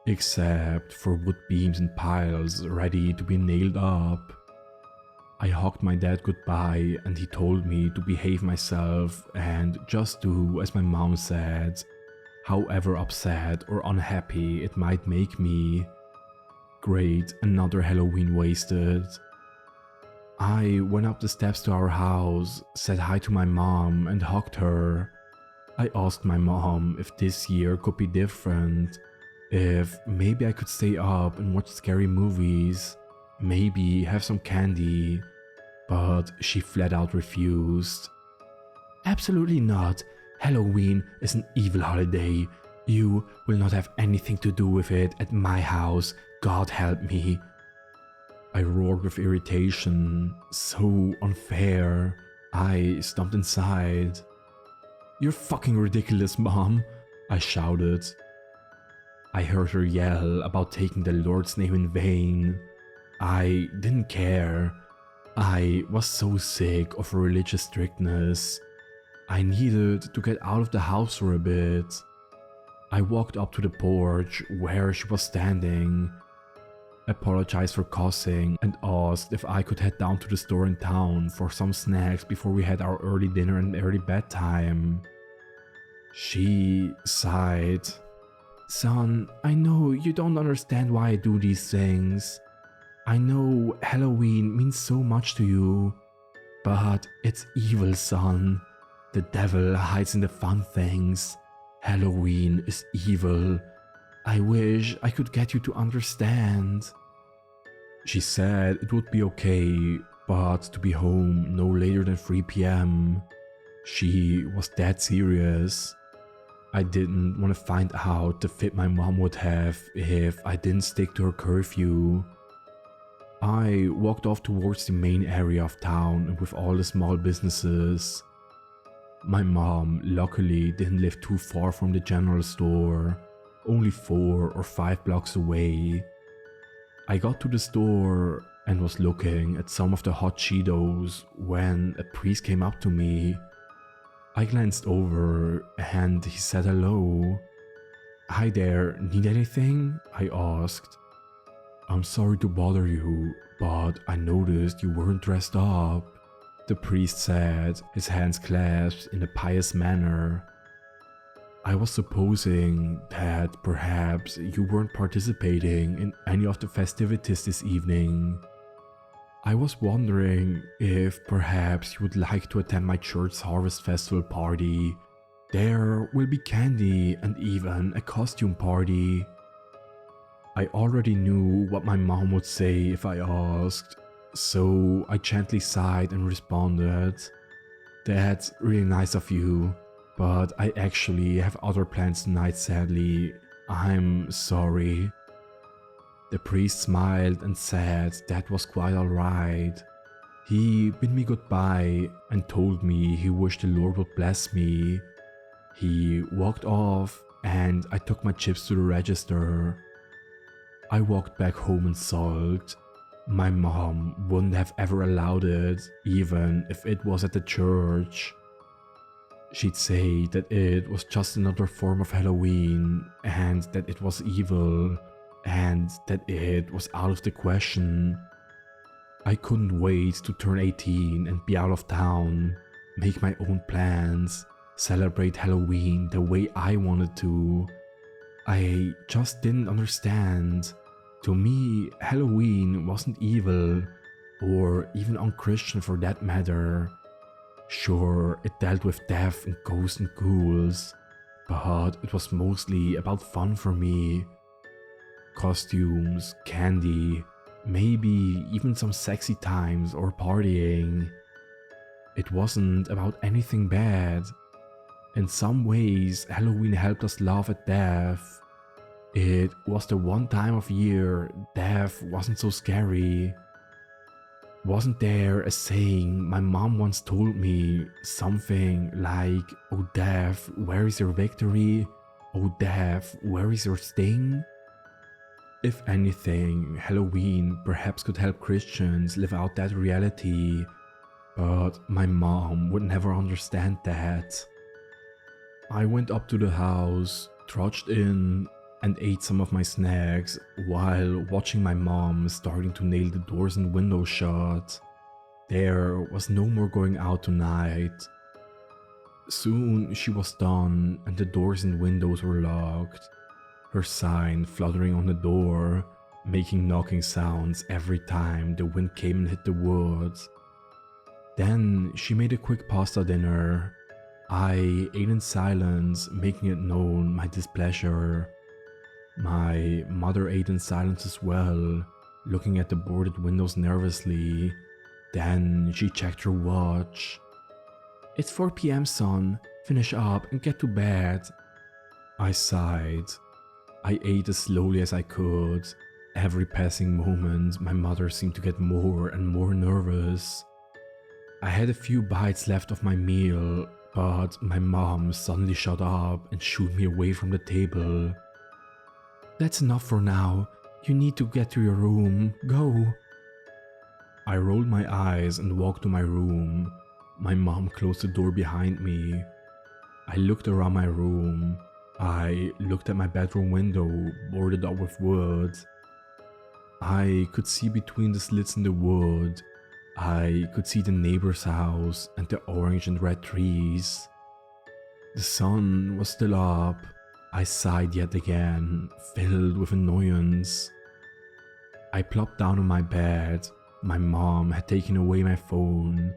except for wood beams and piles ready to be nailed up. I hugged my dad goodbye and he told me to behave myself and just do as my mom said, however upset or unhappy it might make me. Great, another Halloween wasted. I went up the steps to our house, said hi to my mom and hugged her. I asked my mom if this year could be different, if maybe I could stay up and watch scary movies, maybe have some candy, but she flat out refused. "Absolutely not. Halloween is an evil holiday. You will not have anything to do with it at my house, God help me." I roared with irritation. So unfair. I stomped inside. "You're fucking ridiculous, Mom," I shouted. I heard her yell about taking the Lord's name in vain. I didn't care. I was so sick of religious strictness. I needed to get out of the house for a bit. I walked up to the porch where she was standing, apologized for cussing, and asked if I could head down to the store in town for some snacks before we had our early dinner and early bedtime. She sighed. "Son, I know you don't understand why I do these things. I know Halloween means so much to you, But it's evil, son. The devil hides in the fun things. Halloween is evil. I wish I could get you to understand. She said it would be okay, but to be home no later than 3 p.m. She was dead serious. I didn't want to find out the fit my mom would have if I didn't stick to her curfew. I walked off towards the main area of town with all the small businesses. My mom luckily didn't live too far from the general store, only 4 or 5 blocks away. I got to the store and was looking at some of the hot Cheetos when a priest came up to me. I glanced over and he said hello. "Hi there, need anything?" I asked. "I'm sorry to bother you, but I noticed you weren't dressed up," the priest said, his hands clasped in a pious manner. "I was supposing that perhaps you weren't participating in any of the festivities this evening. I was wondering if perhaps you would like to attend my church's Harvest Festival party. There will be candy and even a costume party." I already knew what my mom would say if I asked, so I gently sighed and responded, "That's really nice of you, but I actually have other plans tonight, sadly. I'm sorry." The priest smiled and said that was quite alright. He bid me goodbye and told me he wished the Lord would bless me. He walked off and I took my chips to the register. I walked back home and sulked. My mom wouldn't have ever allowed it, even if it was at the church. She'd say that it was just another form of Halloween and that it was evil and that it was out of the question. I couldn't wait to turn 18 and be out of town, make my own plans, celebrate Halloween the way I wanted to. I just didn't understand. To me, Halloween wasn't evil, or even unchristian for that matter. Sure, it dealt with death and ghosts and ghouls, but it was mostly about fun for me. Costumes, candy, maybe even some sexy times or partying. It wasn't about anything bad. In some ways, Halloween helped us laugh at death. It was the one time of year death wasn't so scary. Wasn't there a saying my mom once told me, something like, "Oh death, where is your victory? Oh death, where is your sting?" If anything, Halloween perhaps could help Christians live out that reality, but my mom would never understand that. I went up to the house, trudged in, and ate some of my snacks while watching my mom starting to nail the doors and windows shut. There was no more going out tonight. Soon she was done and the doors and windows were locked, her sign fluttering on the door, making knocking sounds every time the wind came and hit the wood. Then she made a quick pasta dinner. I ate in silence, making it known my displeasure. My mother ate in silence as well, looking at the boarded windows nervously. Then she checked her watch. "It's 4 p.m, son. Finish up and get to bed." I sighed. I ate as slowly as I could. Every passing moment, my mother seemed to get more and more nervous. I had a few bites left of my meal, but my mom suddenly shut up and shooed me away from the table. "That's enough for now. You need to get to your room. Go." I rolled my eyes and walked to my room. My mom closed the door behind me. I looked around my room. I looked at my bedroom window, boarded up with wood. I could see between the slits in the wood. I could see the neighbor's house and the orange and red trees. The sun was still up. I sighed yet again, filled with annoyance. I plopped down on my bed. My mom had taken away my phone.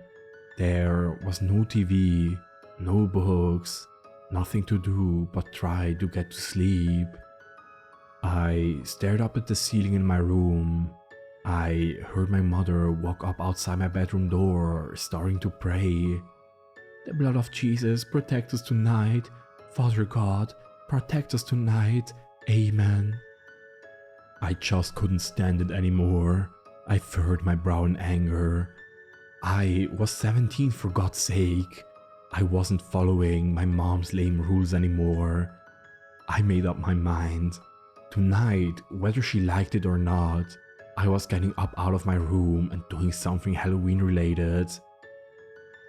There was no TV, no books, nothing to do but try to get to sleep. I stared up at the ceiling in my room. I heard my mother walk up outside my bedroom door, starting to pray. The blood of Jesus protect us tonight. Father God, protect us tonight. Amen. I just couldn't stand it anymore. I furrowed my brow in anger. I was 17 for God's sake. I wasn't following my mom's lame rules anymore. I made up my mind. Tonight, whether she liked it or not, I was getting up out of my room and doing something Halloween related.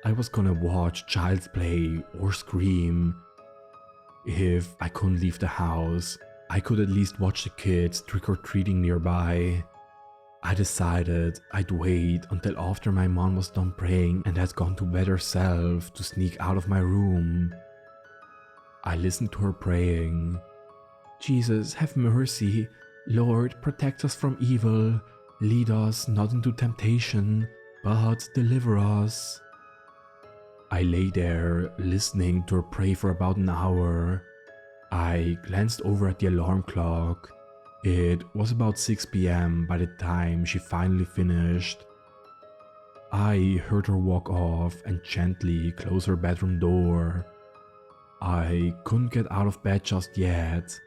I was gonna watch Child's Play or Scream. If I couldn't leave the house, I could at least watch the kids trick-or-treating nearby. I decided I'd wait until after my mom was done praying and had gone to bed herself to sneak out of my room. I listened to her praying. Jesus, have mercy. Lord, protect us from evil. Lead us not into temptation, but deliver us. I lay there listening to her pray for about an hour. I glanced over at the alarm clock. It was about 6 p.m. by the time she finally finished. I heard her walk off and gently close her bedroom door. I couldn't get out of bed just yet.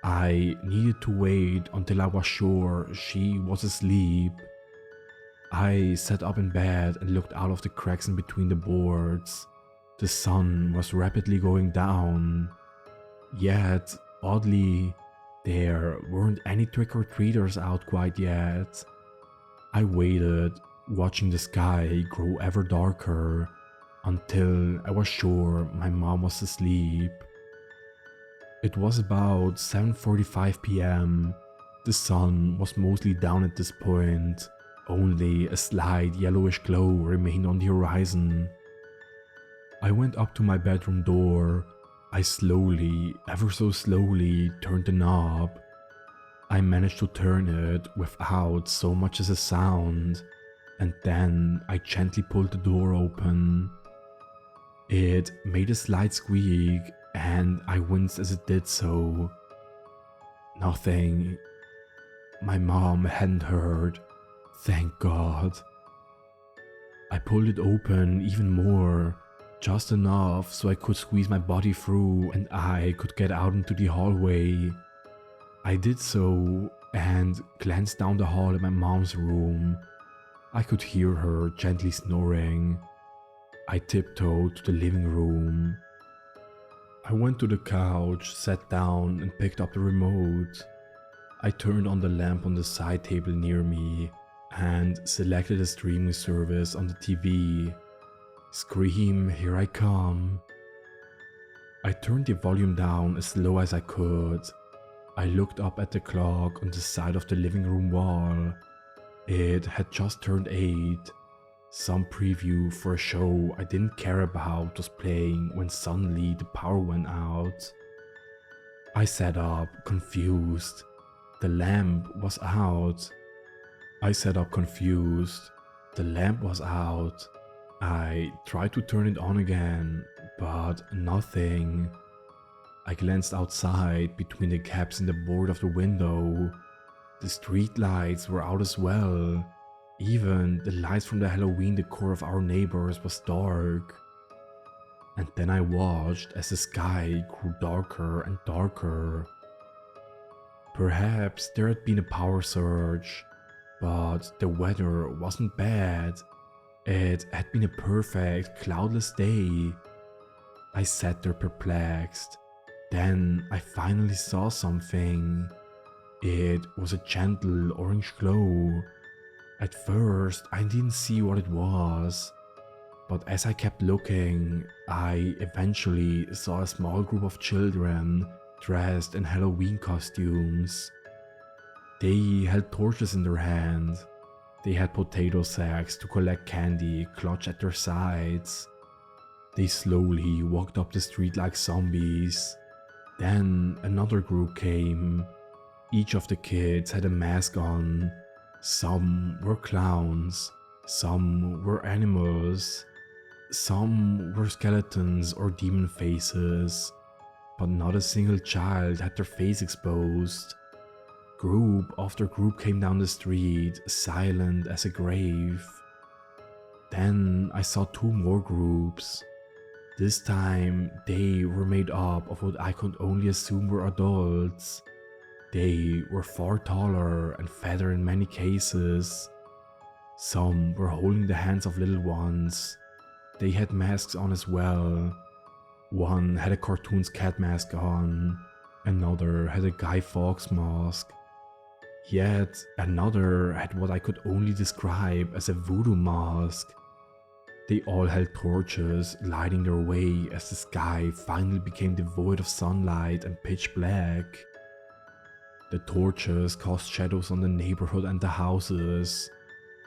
I needed to wait until I was sure she was asleep. I sat up in bed and looked out of the cracks in between the boards. The sun was rapidly going down. Yet, oddly, there weren't any trick-or-treaters out quite yet. I waited, watching the sky grow ever darker, until I was sure my mom was asleep. It was about 7:45 p.m. The sun was mostly down at this point. Only a slight yellowish glow remained on the horizon. I went up to my bedroom door. I slowly, ever so slowly, turned the knob. I managed to turn it without so much as a sound, and then I gently pulled the door open. It made a slight squeak, and I winced as it did so. Nothing. My mom hadn't heard. Thank God. I pulled it open even more, just enough so I could squeeze my body through and I could get out into the hallway. I did so and glanced down the hall at my mom's room. I could hear her gently snoring. I tiptoed to the living room. I went to the couch, sat down and picked up the remote. I turned on the lamp on the side table near me and selected a streaming service on the TV. Scream, Here I Come. I turned the volume down as low as I could. I looked up at the clock on the side of the living room wall. It had just turned 8. Some preview for a show I didn't care about was playing when suddenly the power went out. I sat up, confused. The lamp was out. I sat up confused. The lamp was out. I tried to turn it on again, but nothing. I glanced outside between the gaps in the board of the window. The street lights were out as well. Even the lights from the Halloween decor of our neighbors was dark. And then I watched as the sky grew darker and darker. Perhaps there had been a power surge, but the weather wasn't bad. It had been a perfect, cloudless day. I sat there perplexed. Then I finally saw something. It was a gentle orange glow. At first, I didn't see what it was. But as I kept looking, I eventually saw a small group of children dressed in Halloween costumes. They held torches in their hand. They had potato sacks to collect candy clutched at their sides. They slowly walked up the street like zombies. Then another group came. Each of the kids had a mask on. Some were clowns, some were animals. Some were skeletons or demon faces, but not a single child had their face exposed. Group after group came down the street, silent as a grave. Then I saw two more groups. This time, they were made up of what I could only assume were adults. They were far taller and fatter in many cases. Some were holding the hands of little ones. They had masks on as well. One had a cartoon's cat mask on, another had a Guy Fawkes mask. Yet another had what I could only describe as a voodoo mask. They all held torches, lighting their way as the sky finally became devoid of sunlight and pitch black. The torches cast shadows on the neighborhood and the houses,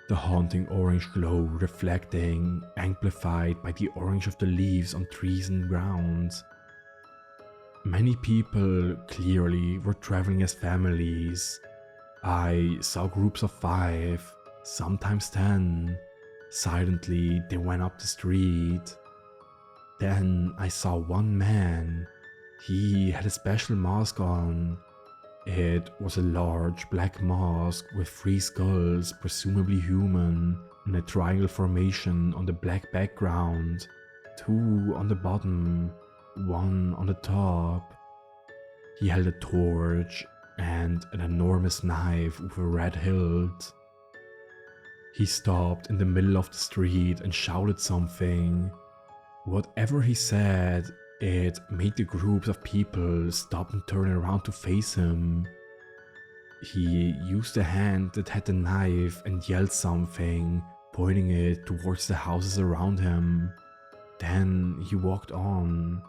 the haunting orange glow reflecting, amplified by the orange of the leaves on trees and ground. Many people clearly were traveling as families. I saw groups of 5, sometimes 10. Silently, they went up the street. Then I saw one man. He had a special mask on. It was a large black mask with 3 skulls, presumably human, in a triangle formation on the black background. 2 on the bottom, 1 on the top. He held a torch and an enormous knife with a red hilt. He stopped in the middle of the street and shouted something. Whatever he said, it made the groups of people stop and turn around to face him. He used the hand that had the knife and yelled something, pointing it towards the houses around him. Then he walked on.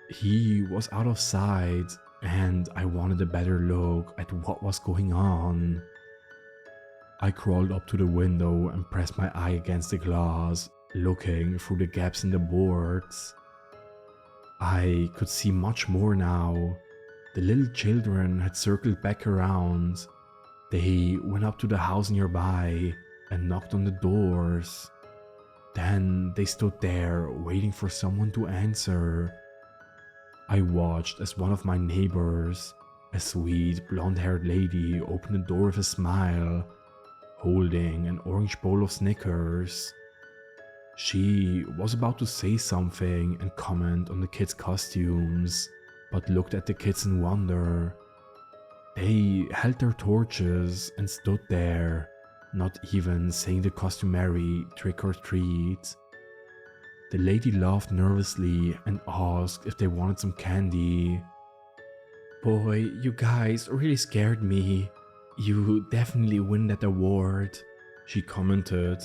He was out of sight, and I wanted a better look at what was going on. I crawled up to the window and pressed my eye against the glass, looking through the gaps in the boards. I could see much more now. The little children had circled back around. They went up to the house nearby and knocked on the doors. Then they stood there waiting for someone to answer. I watched as one of my neighbors, a sweet blonde-haired lady, opened the door with a smile, holding an orange bowl of Snickers. She was about to say something and comment on the kids' costumes, but looked at the kids in wonder. They held their torches and stood there, not even saying the customary trick or treat. The lady laughed nervously and asked if they wanted some candy. "Boy, you guys really scared me. You definitely win that award," she commented,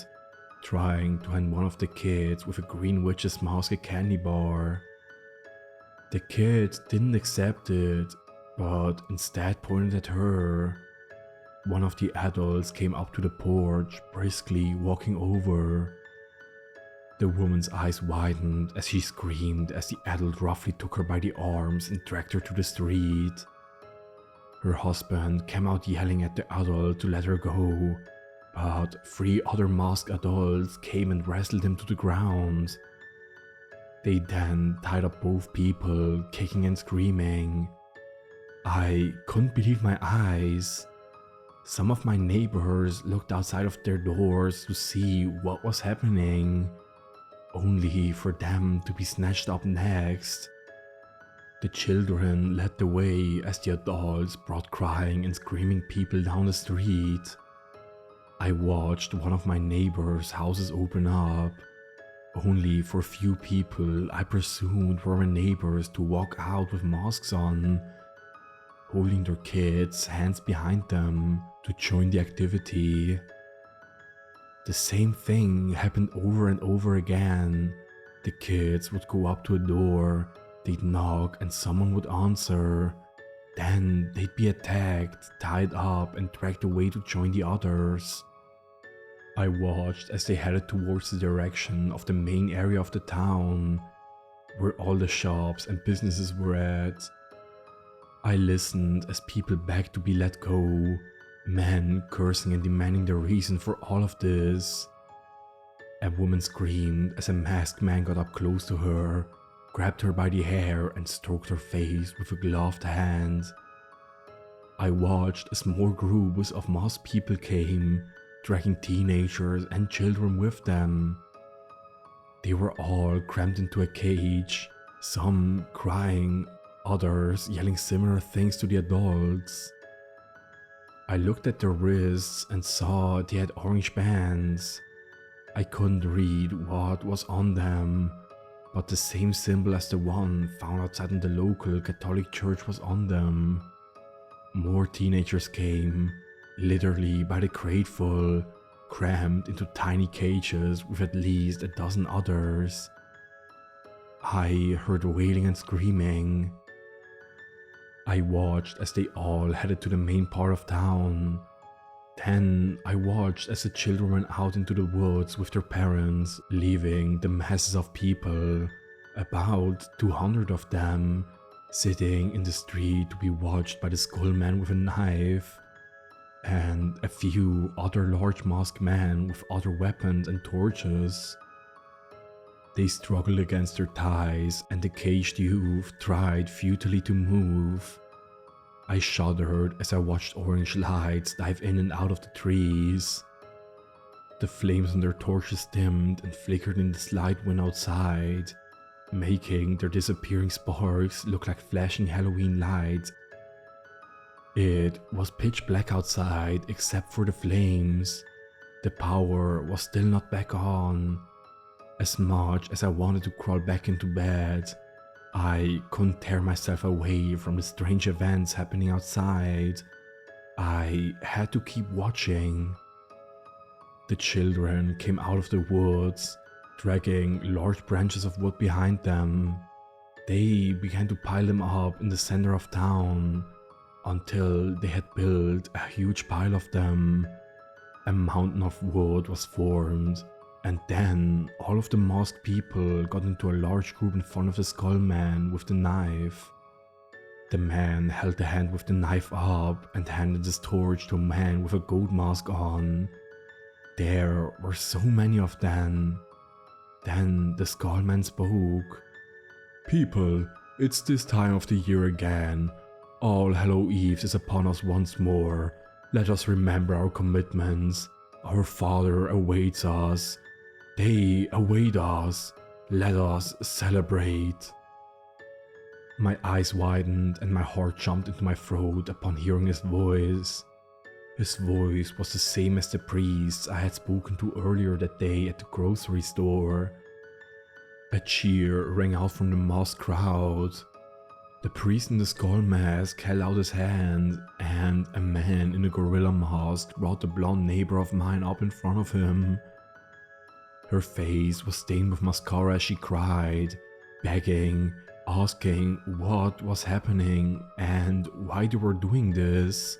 trying to hand one of the kids with a green witch's mask a candy bar. The kid didn't accept it, but instead pointed at her. One of the adults came up to the porch, briskly walking over. The woman's eyes widened as she screamed as the adult roughly took her by the arms and dragged her to the street. Her husband came out yelling at the adult to let her go, but 3 other masked adults came and wrestled him to the ground. They then tied up both people, kicking and screaming. I couldn't believe my eyes. Some of my neighbors looked outside of their doors to see what was happening, only for them to be snatched up next. The children led the way as the adults brought crying and screaming people down the street. I watched one of my neighbors' houses open up, only for a few people I presumed were my neighbors to walk out with masks on, holding their kids' hands behind them to join the activity. The same thing happened over and over again. The kids would go up to a door, they'd knock and someone would answer. Then they'd be attacked, tied up and dragged away to join the others. I watched as they headed towards the direction of the main area of the town, where all the shops and businesses were at. I listened as people begged to be let go, men cursing and demanding the reason for all of this. A woman screamed as a masked man got up close to her, grabbed her by the hair and stroked her face with a gloved hand. I watched as more groups of masked people came, dragging teenagers and children with them. They were all crammed into a cage, some crying, others yelling similar things to the adults. I looked at their wrists and saw they had orange bands. I couldn't read what was on them, but the same symbol as the one found outside in the local Catholic church was on them. More teenagers came, literally by the crateful, crammed into tiny cages with at least a dozen others. I heard wailing and screaming. I watched as they all headed to the main part of town. Then I watched as the children went out into the woods with their parents, leaving the masses of people, about 200 of them, sitting in the street to be watched by the skullman with a knife, and a few other large masked men with other weapons and torches. They struggled against their ties, and the caged youth tried futilely to move. I shuddered as I watched orange lights dive in and out of the trees. The flames on their torches dimmed and flickered in the slight wind outside, making their disappearing sparks look like flashing Halloween lights. It was pitch black outside except for the flames. The power was still not back on. As much as I wanted to crawl back into bed, I couldn't tear myself away from the strange events happening outside. I had to keep watching. The children came out of the woods, dragging large branches of wood behind them. They began to pile them up in the center of town until they had built a huge pile of them. A mountain of wood was formed, and then all of the masked people got into a large group in front of the skull man with the knife. The man held the hand with the knife up and handed his torch to a man with a goat mask on. There were so many of them. Then the skull man spoke. "People, it's this time of the year again. All Hallow Eve is upon us once more. Let us remember our commitments. Our Father awaits us. They await us. Let us celebrate." My eyes widened and my heart jumped into my throat upon hearing his voice. His voice was the same as the priest I had spoken to earlier that day at the grocery store. A cheer rang out from the masked crowd. The priest in the skull mask held out his hand, and a man in a gorilla mask brought the blonde neighbor of mine up in front of him. Her face was stained with mascara as she cried, begging, asking what was happening and why they were doing this.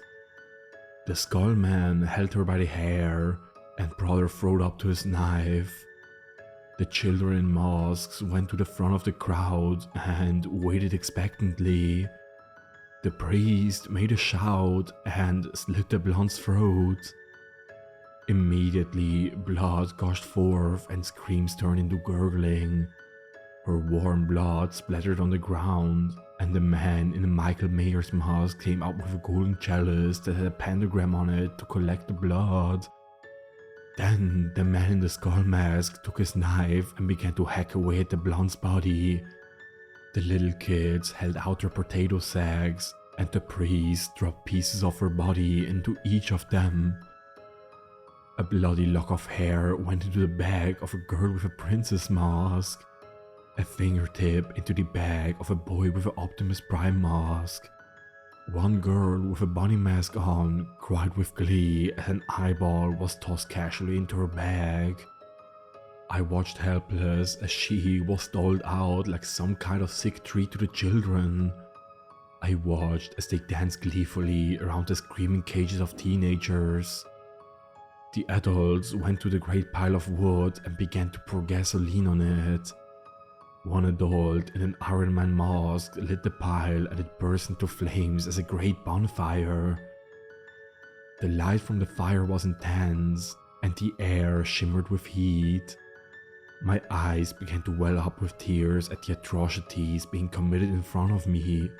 The skull man held her by the hair and brought her throat up to his knife. The children in masks went to the front of the crowd and waited expectantly. The priest made a shout and slit the blonde's throat. Immediately, blood gushed forth and screams turned into gurgling. Her warm blood splattered on the ground, and the man in the Michael Myers mask came out with a golden chalice that had a pentagram on it to collect the blood. Then the man in the skull mask took his knife and began to hack away at the blonde's body. The little kids held out their potato sacks, and the priest dropped pieces of her body into each of them. A bloody lock of hair went into the bag of a girl with a princess mask. A fingertip into the bag of a boy with an Optimus Prime mask. One girl with a bunny mask on cried with glee as an eyeball was tossed casually into her bag. I watched helpless as she was doled out like some kind of sick treat to the children. I watched as they danced gleefully around the screaming cages of teenagers. The adults went to the great pile of wood and began to pour gasoline on it. One adult in an Iron Man mask lit the pile and it burst into flames as a great bonfire. The light from the fire was intense and the air shimmered with heat. My eyes began to well up with tears at the atrocities being committed in front of me.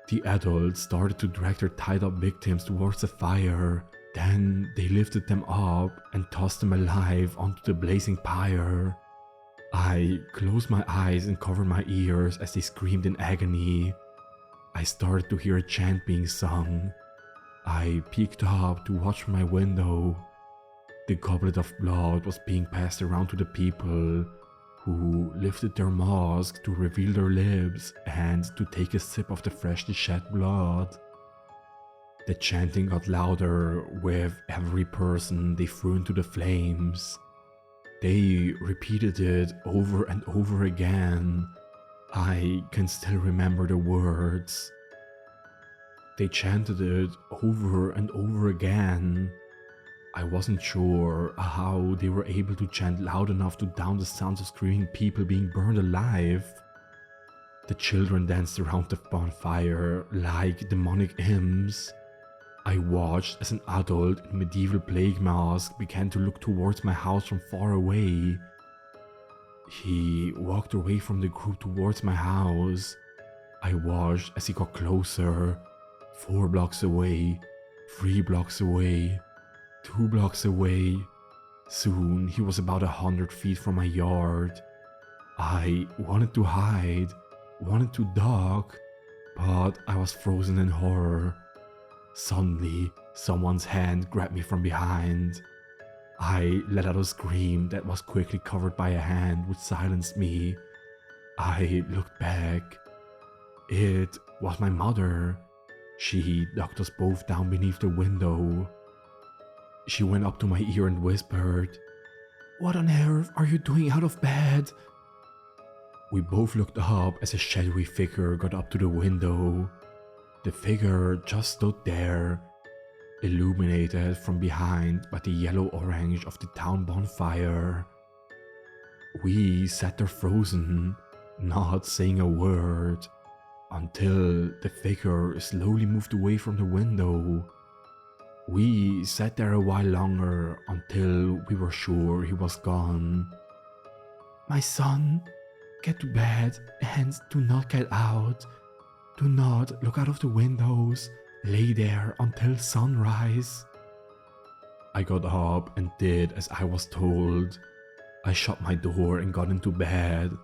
The adults started to drag their tied up victims towards the fire. Then they lifted them up and tossed them alive onto the blazing pyre. I closed my eyes and covered my ears as they screamed in agony. I started to hear a chant being sung. I peeked up to watch from my window. The goblet of blood was being passed around to the people, who lifted their masks to reveal their lips and to take a sip of the freshly shed blood. The chanting got louder with every person they threw into the flames. They repeated it over and over again. I can still remember the words. They chanted it over and over again. I wasn't sure how they were able to chant loud enough to drown the sounds of screaming people being burned alive. The children danced around the bonfire like demonic imps. I watched as an adult in medieval plague mask began to look towards my house from far away. He walked away from the group towards my house. I watched as he got closer, 4 blocks away, 3 blocks away, 2 blocks away. Soon he was about 100 feet from my yard. I wanted to hide, wanted to duck, but I was frozen in horror. Suddenly, someone's hand grabbed me from behind. I let out a scream that was quickly covered by a hand which silenced me. I looked back. It was my mother. She ducked us both down beneath the window. She went up to my ear and whispered, "What on earth are you doing out of bed?" We both looked up as a shadowy figure got up to the window. The figure just stood there, illuminated from behind by the yellow-orange of the town bonfire. We sat there frozen, not saying a word, until the figure slowly moved away from the window. We sat there a while longer until we were sure he was gone. "My son, get to bed and do not get out. Do not look out of the windows. Lay there until sunrise." I got up and did as I was told. I shut my door and got into bed.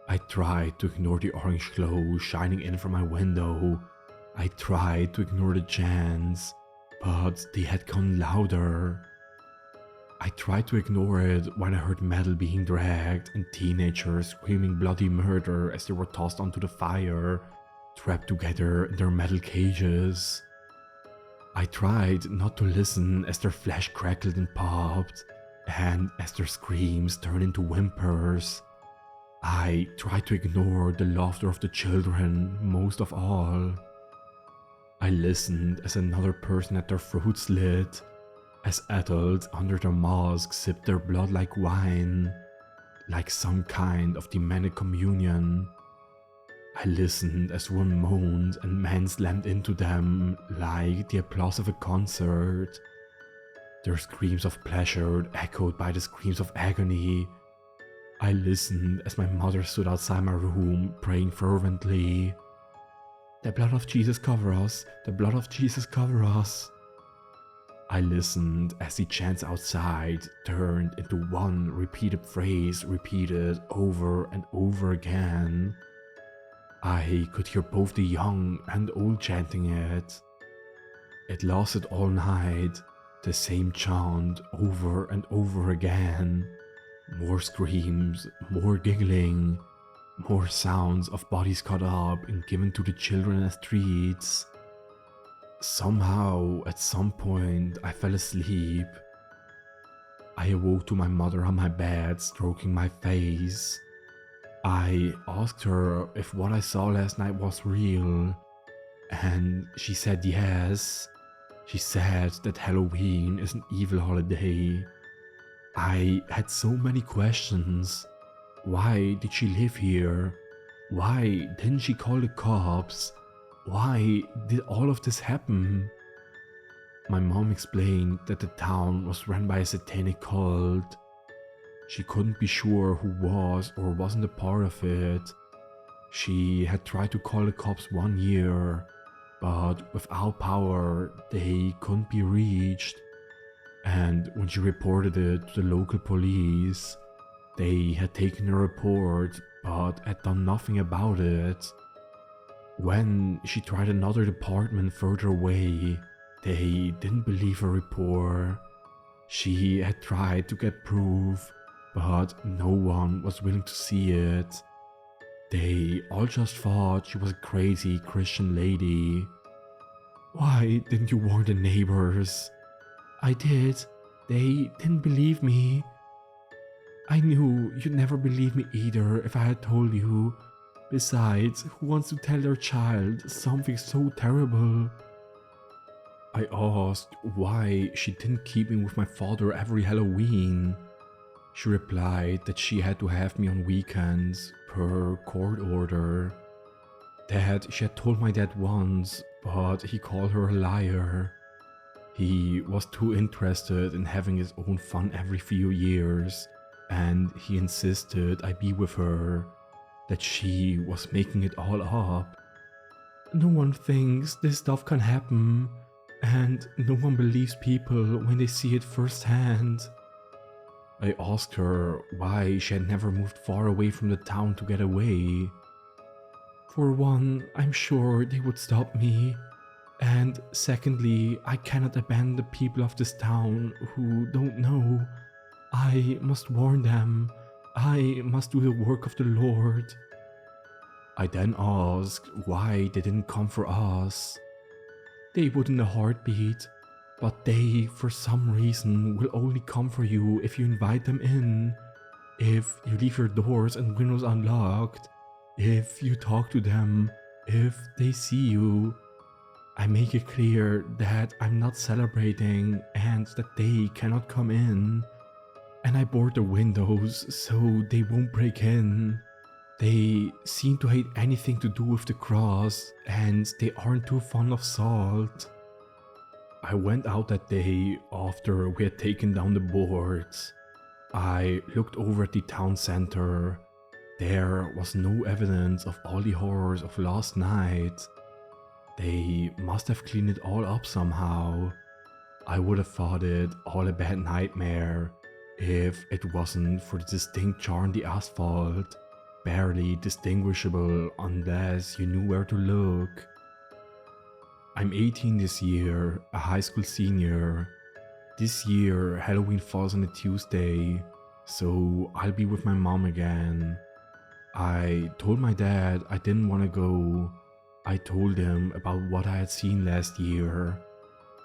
I tried to ignore the orange glow shining in from my window. I tried to ignore the chants, but they had gone louder. I tried to ignore it when I heard metal being dragged and teenagers screaming bloody murder as they were tossed onto the fire, trapped together in their metal cages. I tried not to listen as their flesh crackled and popped, and as their screams turned into whimpers. I tried to ignore the laughter of the children most of all. I listened as another person had their throats slit, as adults under their masks sipped their blood like wine, like some kind of demonic communion. I listened as one moaned and men slammed into them like the applause of a concert. Their screams of pleasure echoed by the screams of agony. I listened as my mother stood outside my room praying fervently. "The blood of Jesus cover us, the blood of Jesus cover us." I listened as the chants outside turned into one repeated phrase repeated over and over again. I could hear both the young and old chanting it. It lasted all night, the same chant over and over again. More screams, more giggling, more sounds of bodies cut up and given to the children as treats. Somehow, at some point, I fell asleep. I awoke to my mother on my bed, stroking my face. I asked her if what I saw last night was real, and she said yes. She said that Halloween is an evil holiday. I had so many questions. Why did she live here? Why didn't she call the cops? Why did all of this happen? My mom explained that the town was run by a satanic cult. She couldn't be sure who was or wasn't a part of it. She had tried to call the cops 1 year, but without power, they couldn't be reached. And when she reported it to the local police, they had taken a report but had done nothing about it. When she tried another department further away, they didn't believe her report. She had tried to get proof, but no one was willing to see it. They all just thought she was a crazy Christian lady. Why didn't you warn the neighbors? I did. They didn't believe me. I knew you'd never believe me either if I had told you. Besides, who wants to tell their child something so terrible? I asked why she didn't keep me with my father every Halloween. She replied that she had to have me on weekends per court order. That she had told my dad once, but he called her a liar. He was too interested in having his own fun every few years, and he insisted I be with her, that she was making it all up. No one thinks this stuff can happen, and no one believes people when they see it firsthand. I asked her why she had never moved far away from the town to get away. For one, I'm sure they would stop me. And secondly, I cannot abandon the people of this town who don't know. I must warn them. I must do the work of the Lord. I then asked why they didn't come for us. They would in a heartbeat, but they, for some reason, will only come for you if you invite them in, if you leave your doors and windows unlocked, if you talk to them, if they see you. I make it clear that I'm not celebrating and that they cannot come in. And I board the windows so they won't break in. They seem to hate anything to do with the cross, and they aren't too fond of salt. I went out that day after we had taken down the boards. I looked over at the town center. There was no evidence of all the horrors of last night. They must have cleaned it all up somehow. I would have thought it all a bad nightmare if it wasn't for the distinct char on the asphalt, barely distinguishable unless you knew where to look. I'm 18 this year, a high school senior. This year, Halloween falls on a Tuesday, so I'll be with my mom again. I told my dad I didn't want to go. I told him about what I had seen last year.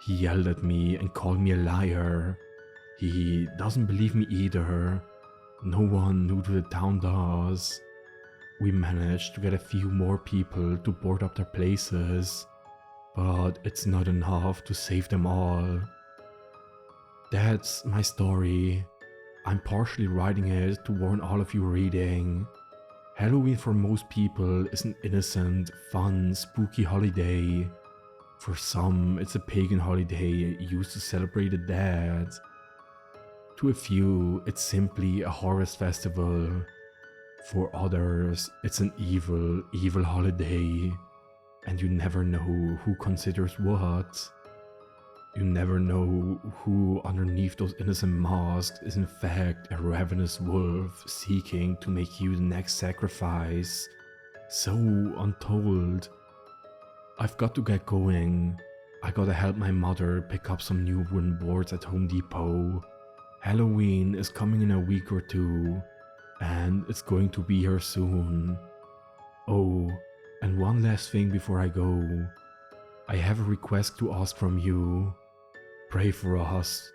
He yelled at me and called me a liar. He doesn't believe me either. No one new to the town does. We managed to get a few more people to board up their places, but it's not enough to save them all. That's my story. I'm partially writing it to warn all of you reading. Halloween for most people is an innocent, fun, spooky holiday. For some, it's a pagan holiday used to celebrate the dead. To a few, it's simply a harvest festival. For others, it's an evil, evil holiday. And you never know who considers what. You never know who underneath those innocent masks is in fact a ravenous wolf seeking to make you the next sacrifice. So untold. I've got to get going. I gotta help my mother pick up some new wooden boards at Home Depot. Halloween is coming in a week or two, and it's going to be here soon. Oh, and one last thing before I go. I have a request to ask from you. Pray for us.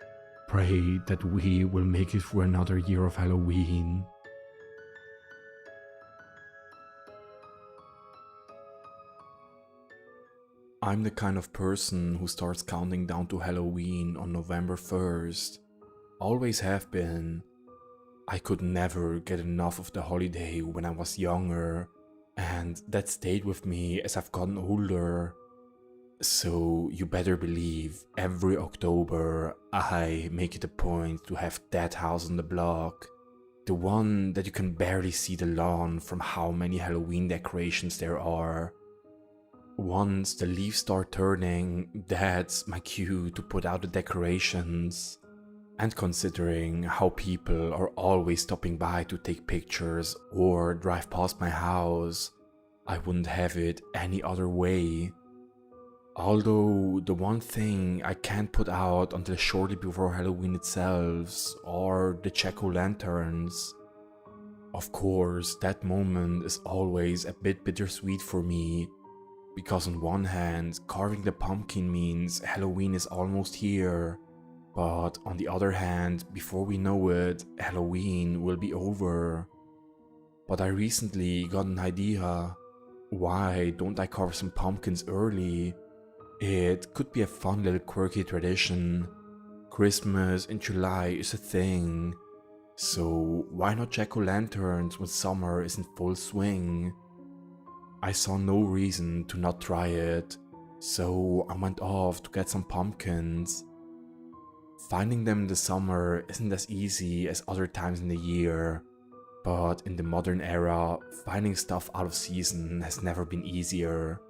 Pray that we will make it through another year of Halloween. I'm the kind of person who starts counting down to Halloween on November 1st. Always have been. I could never get enough of the holiday when I was younger, and that stayed with me as I've gotten older. So you better believe every October I make it a point to have that house on the block, The one that you can barely see the lawn from how many Halloween decorations there are. Once the leaves start turning, that's my cue to put out the decorations. And considering how people are always stopping by to take pictures or drive past my house, I wouldn't have it any other way. Although the one thing I can't put out until shortly before Halloween itself are the jack-o'-lanterns. Of course, that moment is always a bit bittersweet for me, because on one hand, carving the pumpkin means Halloween is almost here, but on the other hand, before we know it, Halloween will be over. But I recently got an idea. Why don't I carve some pumpkins early? It could be a fun little quirky tradition. Christmas in July is a thing, so why not jack-o'-lanterns when summer is in full swing? I saw no reason to not try it, so I went off to get some pumpkins. Finding them in the summer isn't as easy as other times in the year, but in the modern era, finding stuff out of season has never been easier.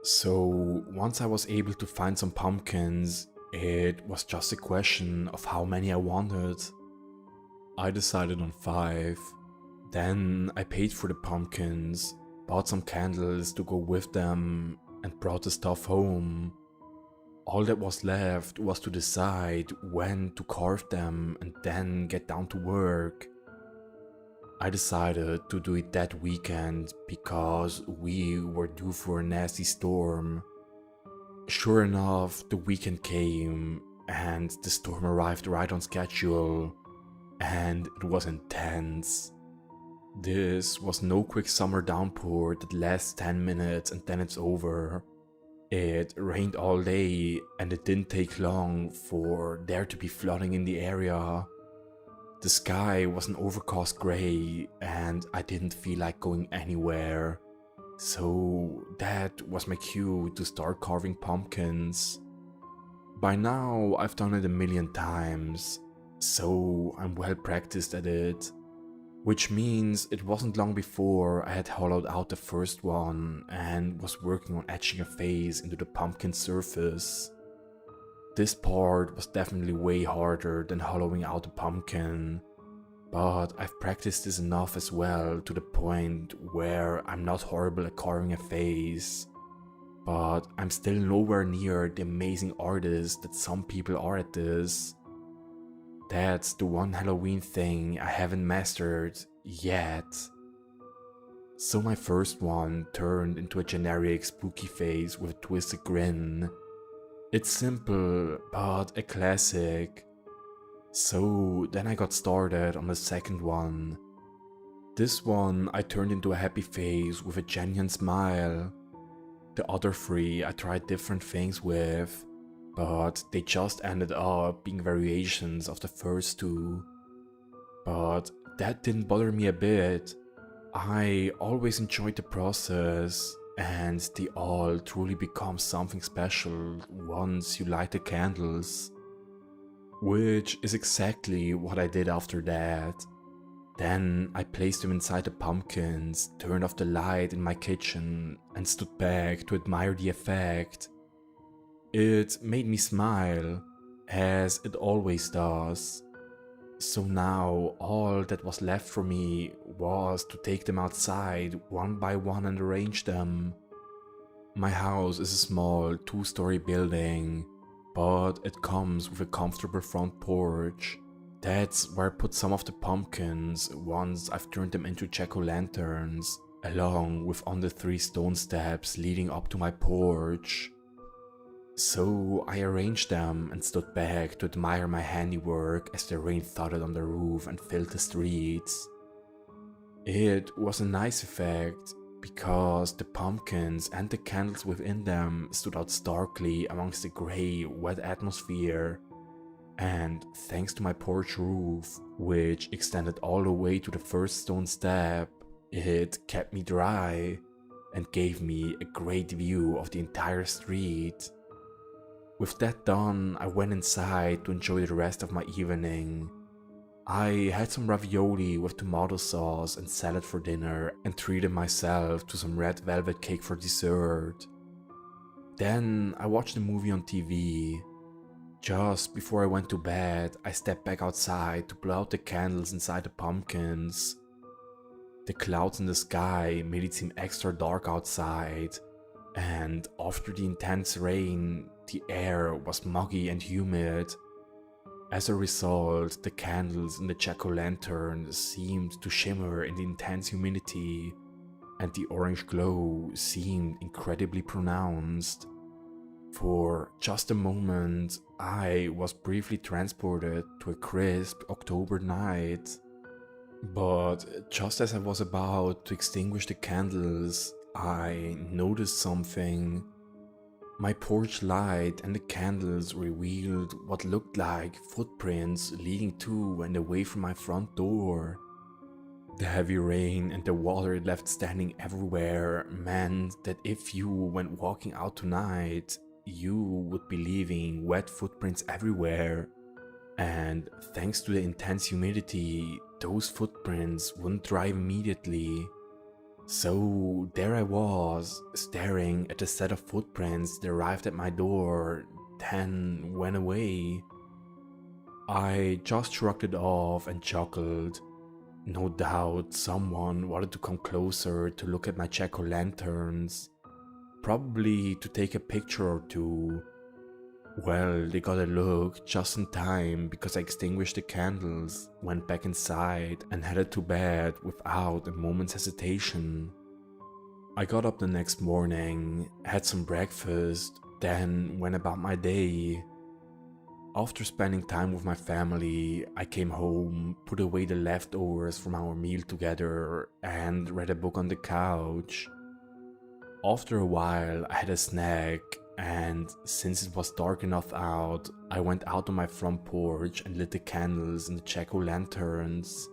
So once I was able to find some pumpkins, it was just a question of how many I wanted. I decided on 5. Then I paid for the pumpkins, bought some candles to go with them, and brought the stuff home. All that was left was to decide when to carve them and then get down to work. I decided to do it that weekend because we were due for a nasty storm. Sure enough, the weekend came and the storm arrived right on schedule, and it was intense. This was no quick summer downpour that lasts 10 minutes and then it's over. It rained all day and it didn't take long for there to be flooding in the area. The sky was an overcast grey and I didn't feel like going anywhere, so that was my cue to start carving pumpkins. By now I've done it a million times, so I'm well practiced at it, which means it wasn't long before I had hollowed out the first one and was working on etching a face into the pumpkin surface. This part was definitely way harder than hollowing out a pumpkin, but I've practiced this enough as well to the point where I'm not horrible at carving a face, but I'm still nowhere near the amazing artist that some people are at this. That's the one Halloween thing I haven't mastered yet. So my first one turned into a generic spooky face with a twisted grin. It's simple, but a classic. So then I got started on the second one. This one I turned into a happy face with a genuine smile. The other 3 I tried different things with, but they just ended up being variations of the first 2. But that didn't bother me a bit. I always enjoyed the process, and they all truly become something special once you light the candles. Which is exactly what I did after that. Then I placed them inside the pumpkins, turned off the light in my kitchen, and stood back to admire the effect. It made me smile, as it always does. So now all that was left for me was to take them outside one by one and arrange them. My house is a small 2-story building, but it comes with a comfortable front porch. That's where I put some of the pumpkins once I've turned them into jack-o'-lanterns, along with on the 3 stone steps leading up to my porch. So I arranged them and stood back to admire my handiwork as the rain thudded on the roof and filled the streets. It was a nice effect because the pumpkins and the candles within them stood out starkly amongst the grey, wet atmosphere. And thanks to my porch roof, which extended all the way to the first stone step, it kept me dry and gave me a great view of the entire street. With that done, I went inside to enjoy the rest of my evening. I had some ravioli with tomato sauce and salad for dinner and treated myself to some red velvet cake for dessert. Then I watched a movie on TV. Just before I went to bed, I stepped back outside to blow out the candles inside the pumpkins. The clouds in the sky made it seem extra dark outside, and after the intense rain, the air was muggy and humid. As a result, the candles in the jack-o'-lantern seemed to shimmer in the intense humidity, and the orange glow seemed incredibly pronounced. For just a moment, I was briefly transported to a crisp October night. But just as I was about to extinguish the candles, I noticed something. My porch light and the candles revealed what looked like footprints leading to and away from my front door. The heavy rain and the water it left standing everywhere meant that if you went walking out tonight, you would be leaving wet footprints everywhere. And thanks to the intense humidity, those footprints wouldn't dry immediately. So there I was, staring at a set of footprints that arrived at my door, then went away. I just shrugged it off and chuckled. No doubt someone wanted to come closer to look at my jack-o'-lanterns, probably to take a picture or two. Well, they got a look just in time because I extinguished the candles, went back inside and headed to bed without a moment's hesitation. I got up the next morning, had some breakfast, then went about my day. After spending time with my family, I came home, put away the leftovers from our meal together and read a book on the couch. After a while, I had a snack. And since it was dark enough out, I went out on my front porch and lit the candles in the jack-o'-lanterns.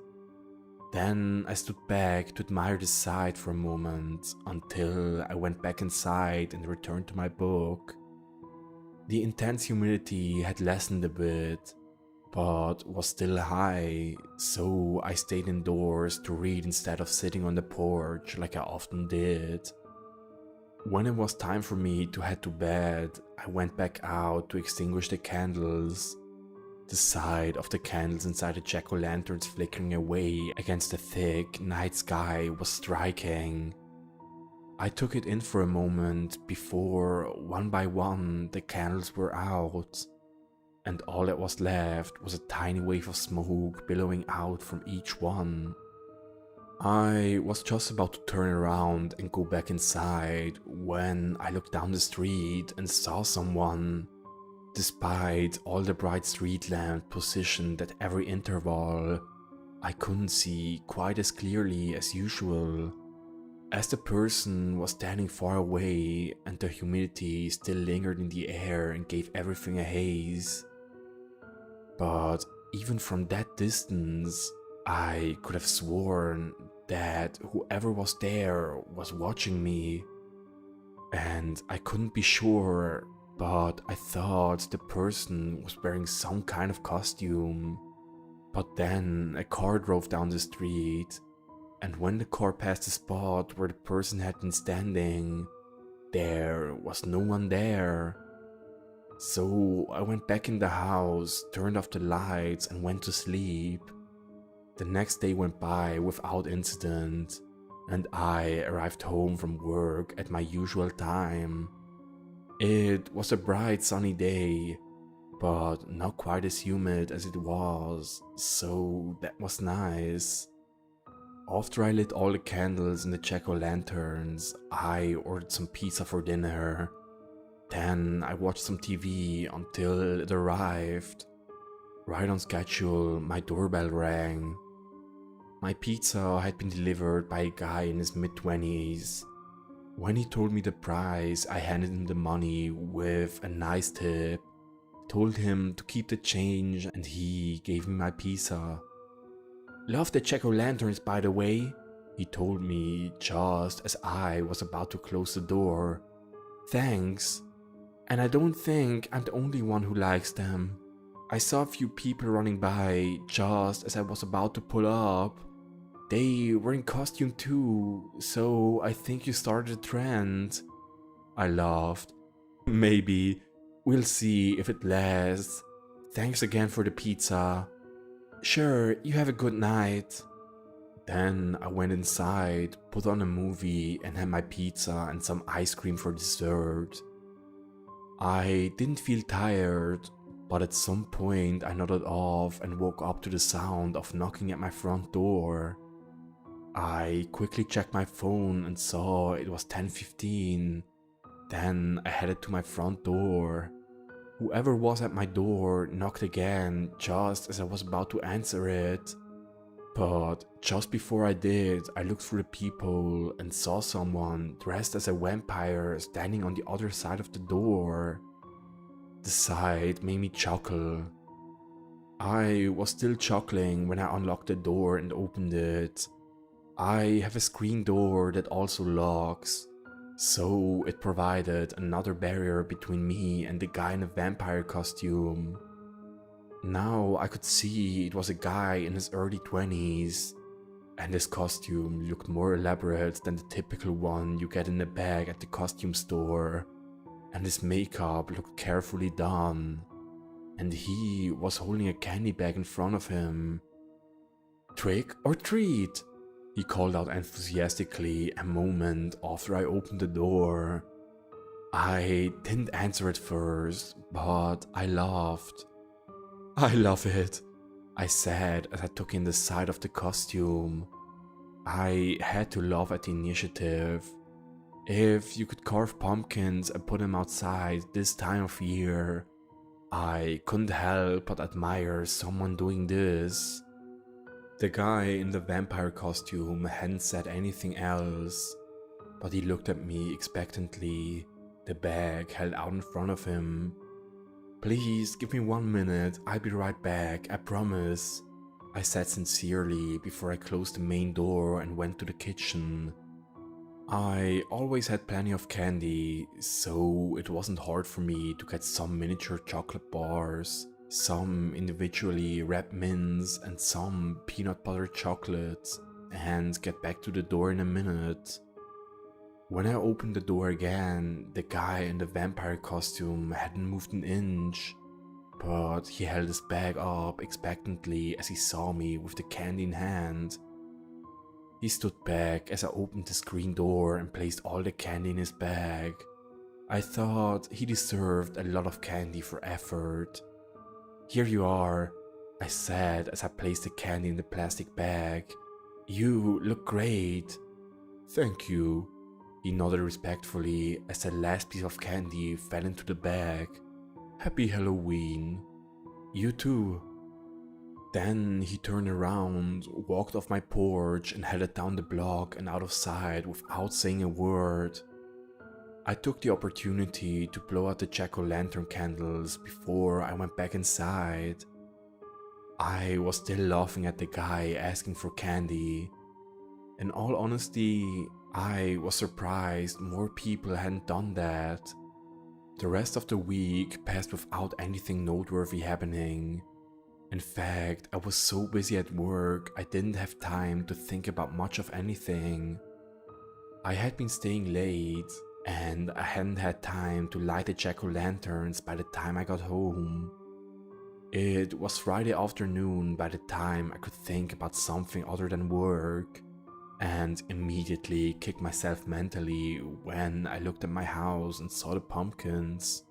Then I stood back to admire the sight for a moment until I went back inside and returned to my book. The intense humidity had lessened a bit, but was still high, so I stayed indoors to read instead of sitting on the porch like I often did. When it was time for me to head to bed, I went back out to extinguish the candles. The sight of the candles inside the jack-o'-lanterns flickering away against the thick night sky was striking. I took it in for a moment before, one by one, the candles were out, and all that was left was a tiny wave of smoke billowing out from each one. I was just about to turn around and go back inside when I looked down the street and saw someone. Despite all the bright street lamps positioned at every interval, I couldn't see quite as clearly as usual, as the person was standing far away and the humidity still lingered in the air and gave everything a haze. But even from that distance, I could have sworn that whoever was there was watching me, and I couldn't be sure, but I thought the person was wearing some kind of costume. But then a car drove down the street, and when the car passed the spot where the person had been standing, there was no one there. So I went back in the house, turned off the lights and went to sleep. The next day went by without incident, and I arrived home from work at my usual time. It was a bright sunny day, but not quite as humid as it was, so that was nice. After I lit all the candles in the jack-o'-lanterns, I ordered some pizza for dinner. Then I watched some TV until it arrived. Right on schedule, my doorbell rang. My pizza had been delivered by a guy in his mid-20s. When he told me the price, I handed him the money with a nice tip, told him to keep the change, and he gave me my pizza. "Love the jack-o'-lanterns, by the way," he told me just as I was about to close the door. "Thanks. And I don't think I'm the only one who likes them. I saw a few people running by just as I was about to pull up. They were in costume too, so I think you started a trend. I laughed. Maybe. We'll see if it lasts. Thanks again for the pizza. Sure, you have a good night. Then I went inside, put on a movie, and had my pizza and some ice cream for dessert. I didn't feel tired, but at some point I nodded off and woke up to the sound of knocking at my front door. I quickly checked my phone and saw it was 10:15. Then I headed to my front door. Whoever was at my door knocked again just as I was about to answer it. But just before I did, I looked through the peephole and saw someone dressed as a vampire standing on the other side of the door. The sight made me chuckle. I was still chuckling when I unlocked the door and opened it. I have a screen door that also locks, so it provided another barrier between me and the guy in a vampire costume. Now I could see it was a guy in his early 20s, and his costume looked more elaborate than the typical one you get in a bag at the costume store, and his makeup looked carefully done, and he was holding a candy bag in front of him. "Trick or treat?" he called out enthusiastically a moment after I opened the door. I didn't answer at first, but I laughed. "I love it," I said as I took in the side of the costume. I had to laugh at the initiative. If you could carve pumpkins and put them outside this time of year, I couldn't help but admire someone doing this. The guy in the vampire costume hadn't said anything else, but he looked at me expectantly, the bag held out in front of him. "Please give me 1 minute, I'll be right back, I promise," I said sincerely before I closed the main door and went to the kitchen. I always had plenty of candy, so it wasn't hard for me to get some miniature chocolate bars, some individually wrapped mints and some peanut butter chocolates, and get back to the door in a minute. When I opened the door again, the guy in the vampire costume hadn't moved an inch, but he held his bag up expectantly as he saw me with the candy in hand. He stood back as I opened the screen door and placed all the candy in his bag. I thought he deserved a lot of candy for effort. "Here you are," I said as I placed the candy in the plastic bag. "You look great." "Thank you," he nodded respectfully as the last piece of candy fell into the bag. "Happy Halloween." "You too." Then he turned around, walked off my porch and headed down the block and out of sight without saying a word. I took the opportunity to blow out the jack-o'-lantern candles before I went back inside. I was still laughing at the guy asking for candy. In all honesty, I was surprised more people hadn't done that. The rest of the week passed without anything noteworthy happening. In fact, I was so busy at work I didn't have time to think about much of anything. I had been staying late, and I hadn't had time to light the jack-o'-lanterns by the time I got home. It was Friday afternoon by the time I could think about something other than work, and immediately kicked myself mentally when I looked at my house and saw the pumpkins.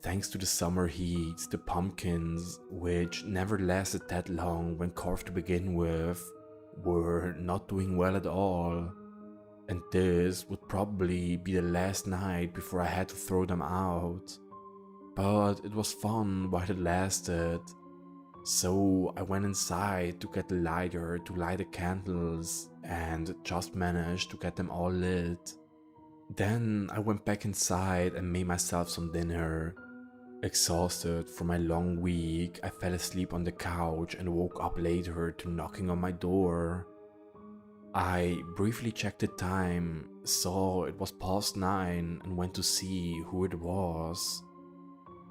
Thanks to the summer heat, the pumpkins, which never lasted that long when carved to begin with, were not doing well at all. And this would probably be the last night before I had to throw them out. But it was fun while it lasted. So I went inside to get the lighter to light the candles and just managed to get them all lit. Then I went back inside and made myself some dinner. Exhausted from my long week, I fell asleep on the couch and woke up later to knocking on my door. I briefly checked the time, saw it was past 9 and went to see who it was.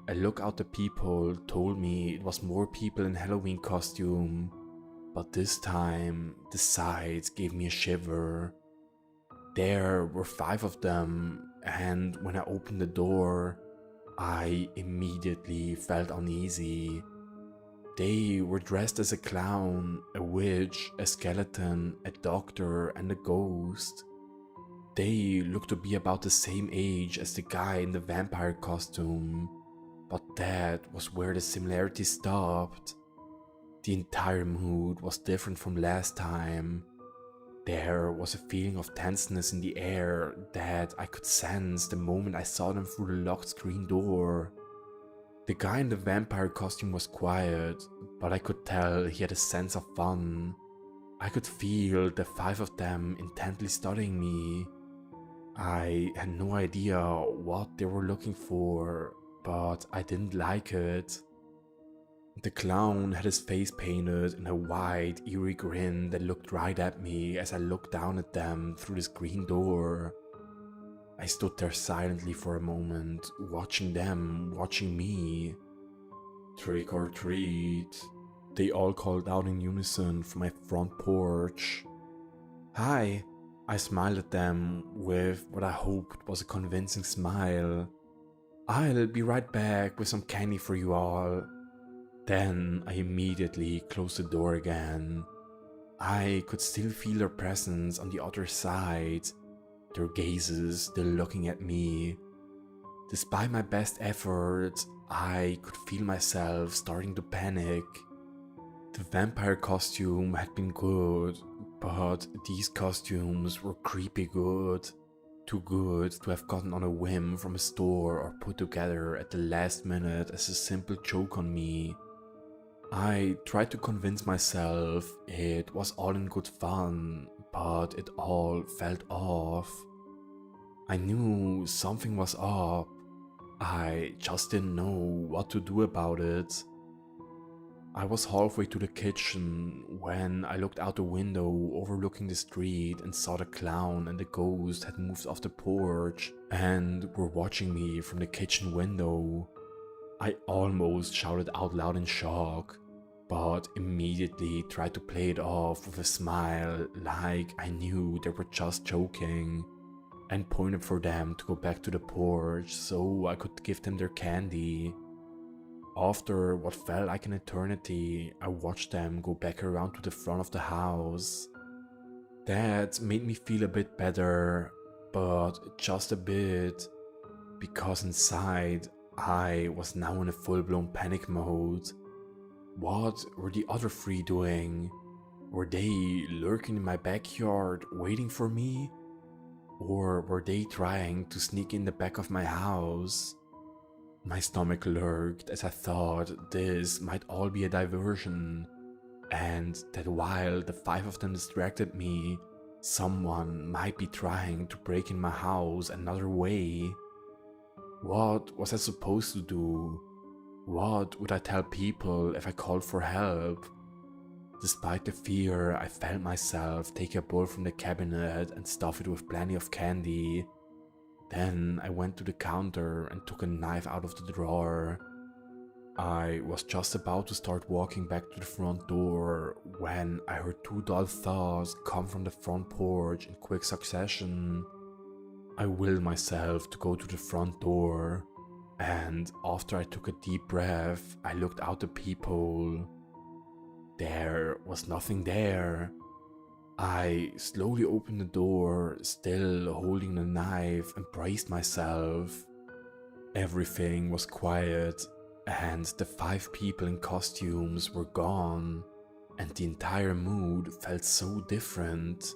A look out the people told me it was more people in Halloween costume, but this time the sight gave me a shiver. There were 5 of them, and when I opened the door, I immediately felt uneasy. They were dressed as a clown, a witch, a skeleton, a doctor, and a ghost. They looked to be about the same age as the guy in the vampire costume, but that was where the similarity stopped. The entire mood was different from last time. There was a feeling of tenseness in the air that I could sense the moment I saw them through the locked screen door. The guy in the vampire costume was quiet, but I could tell he had a sense of fun. I could feel the 5 of them intently studying me. I had no idea what they were looking for, but I didn't like it. The clown had his face painted in a wide, eerie grin that looked right at me as I looked down at them through the screen door. I stood there silently for a moment, watching them, watching me. "Trick or treat," they all called out in unison from my front porch. "Hi," I smiled at them with what I hoped was a convincing smile. "I'll be right back with some candy for you all." Then I immediately closed the door again. I could still feel their presence on the other side, their gazes still looking at me. Despite my best efforts, I could feel myself starting to panic. The vampire costume had been good, but these costumes were creepy good. Too good to have gotten on a whim from a store or put together at the last minute as a simple joke on me. I tried to convince myself it was all in good fun, but it all felt off. I knew something was up. I just didn't know what to do about it. I was halfway to the kitchen when I looked out the window overlooking the street and saw the clown and the ghost had moved off the porch and were watching me from the kitchen window. I almost shouted out loud in shock, but immediately tried to play it off with a smile like I knew they were just joking, and pointed for them to go back to the porch so I could give them their candy. After what felt like an eternity, I watched them go back around to the front of the house. That made me feel a bit better, but just a bit, because inside I was now in a full-blown panic mode. What were the other 3 doing? Were they lurking in my backyard waiting for me? Or were they trying to sneak in the back of my house? My stomach lurked as I thought this might all be a diversion, and that while the 5 of them distracted me, someone might be trying to break in my house another way. What was I supposed to do? What would I tell people if I called for help? Despite the fear, I felt myself take a bowl from the cabinet and stuff it with plenty of candy. Then I went to the counter and took a knife out of the drawer. I was just about to start walking back to the front door when I heard 2 dull thoughts come from the front porch in quick succession. I willed myself to go to the front door, and after I took a deep breath, I looked out the peephole. There was nothing there. I slowly opened the door, still holding the knife, and braced myself. Everything was quiet, and the 5 people in costumes were gone, and the entire mood felt so different.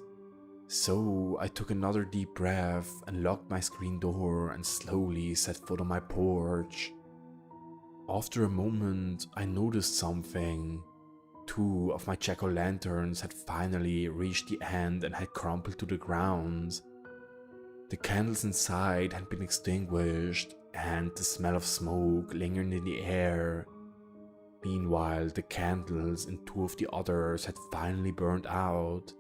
So I took another deep breath and locked my screen door and slowly set foot on my porch. After a moment, I noticed something. 2 of my jack-o'-lanterns had finally reached the end and had crumpled to the ground. The candles inside had been extinguished, and the smell of smoke lingered in the air. Meanwhile, the candles in 2 of the others had finally burned out,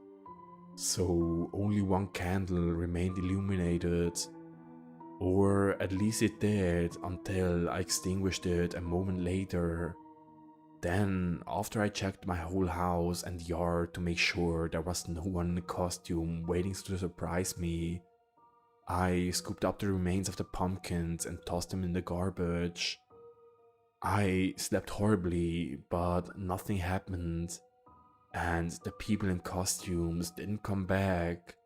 so only 1 candle remained illuminated. Or at least it did until I extinguished it a moment later. Then, after I checked my whole house and yard to make sure there was no one in costume waiting to surprise me, I scooped up the remains of the pumpkins and tossed them in the garbage. I slept horribly, but nothing happened, and the people in costumes didn't come back.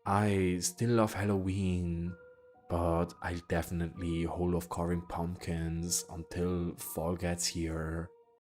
I still love Halloween, but I'll definitely hold off carving pumpkins until fall gets here.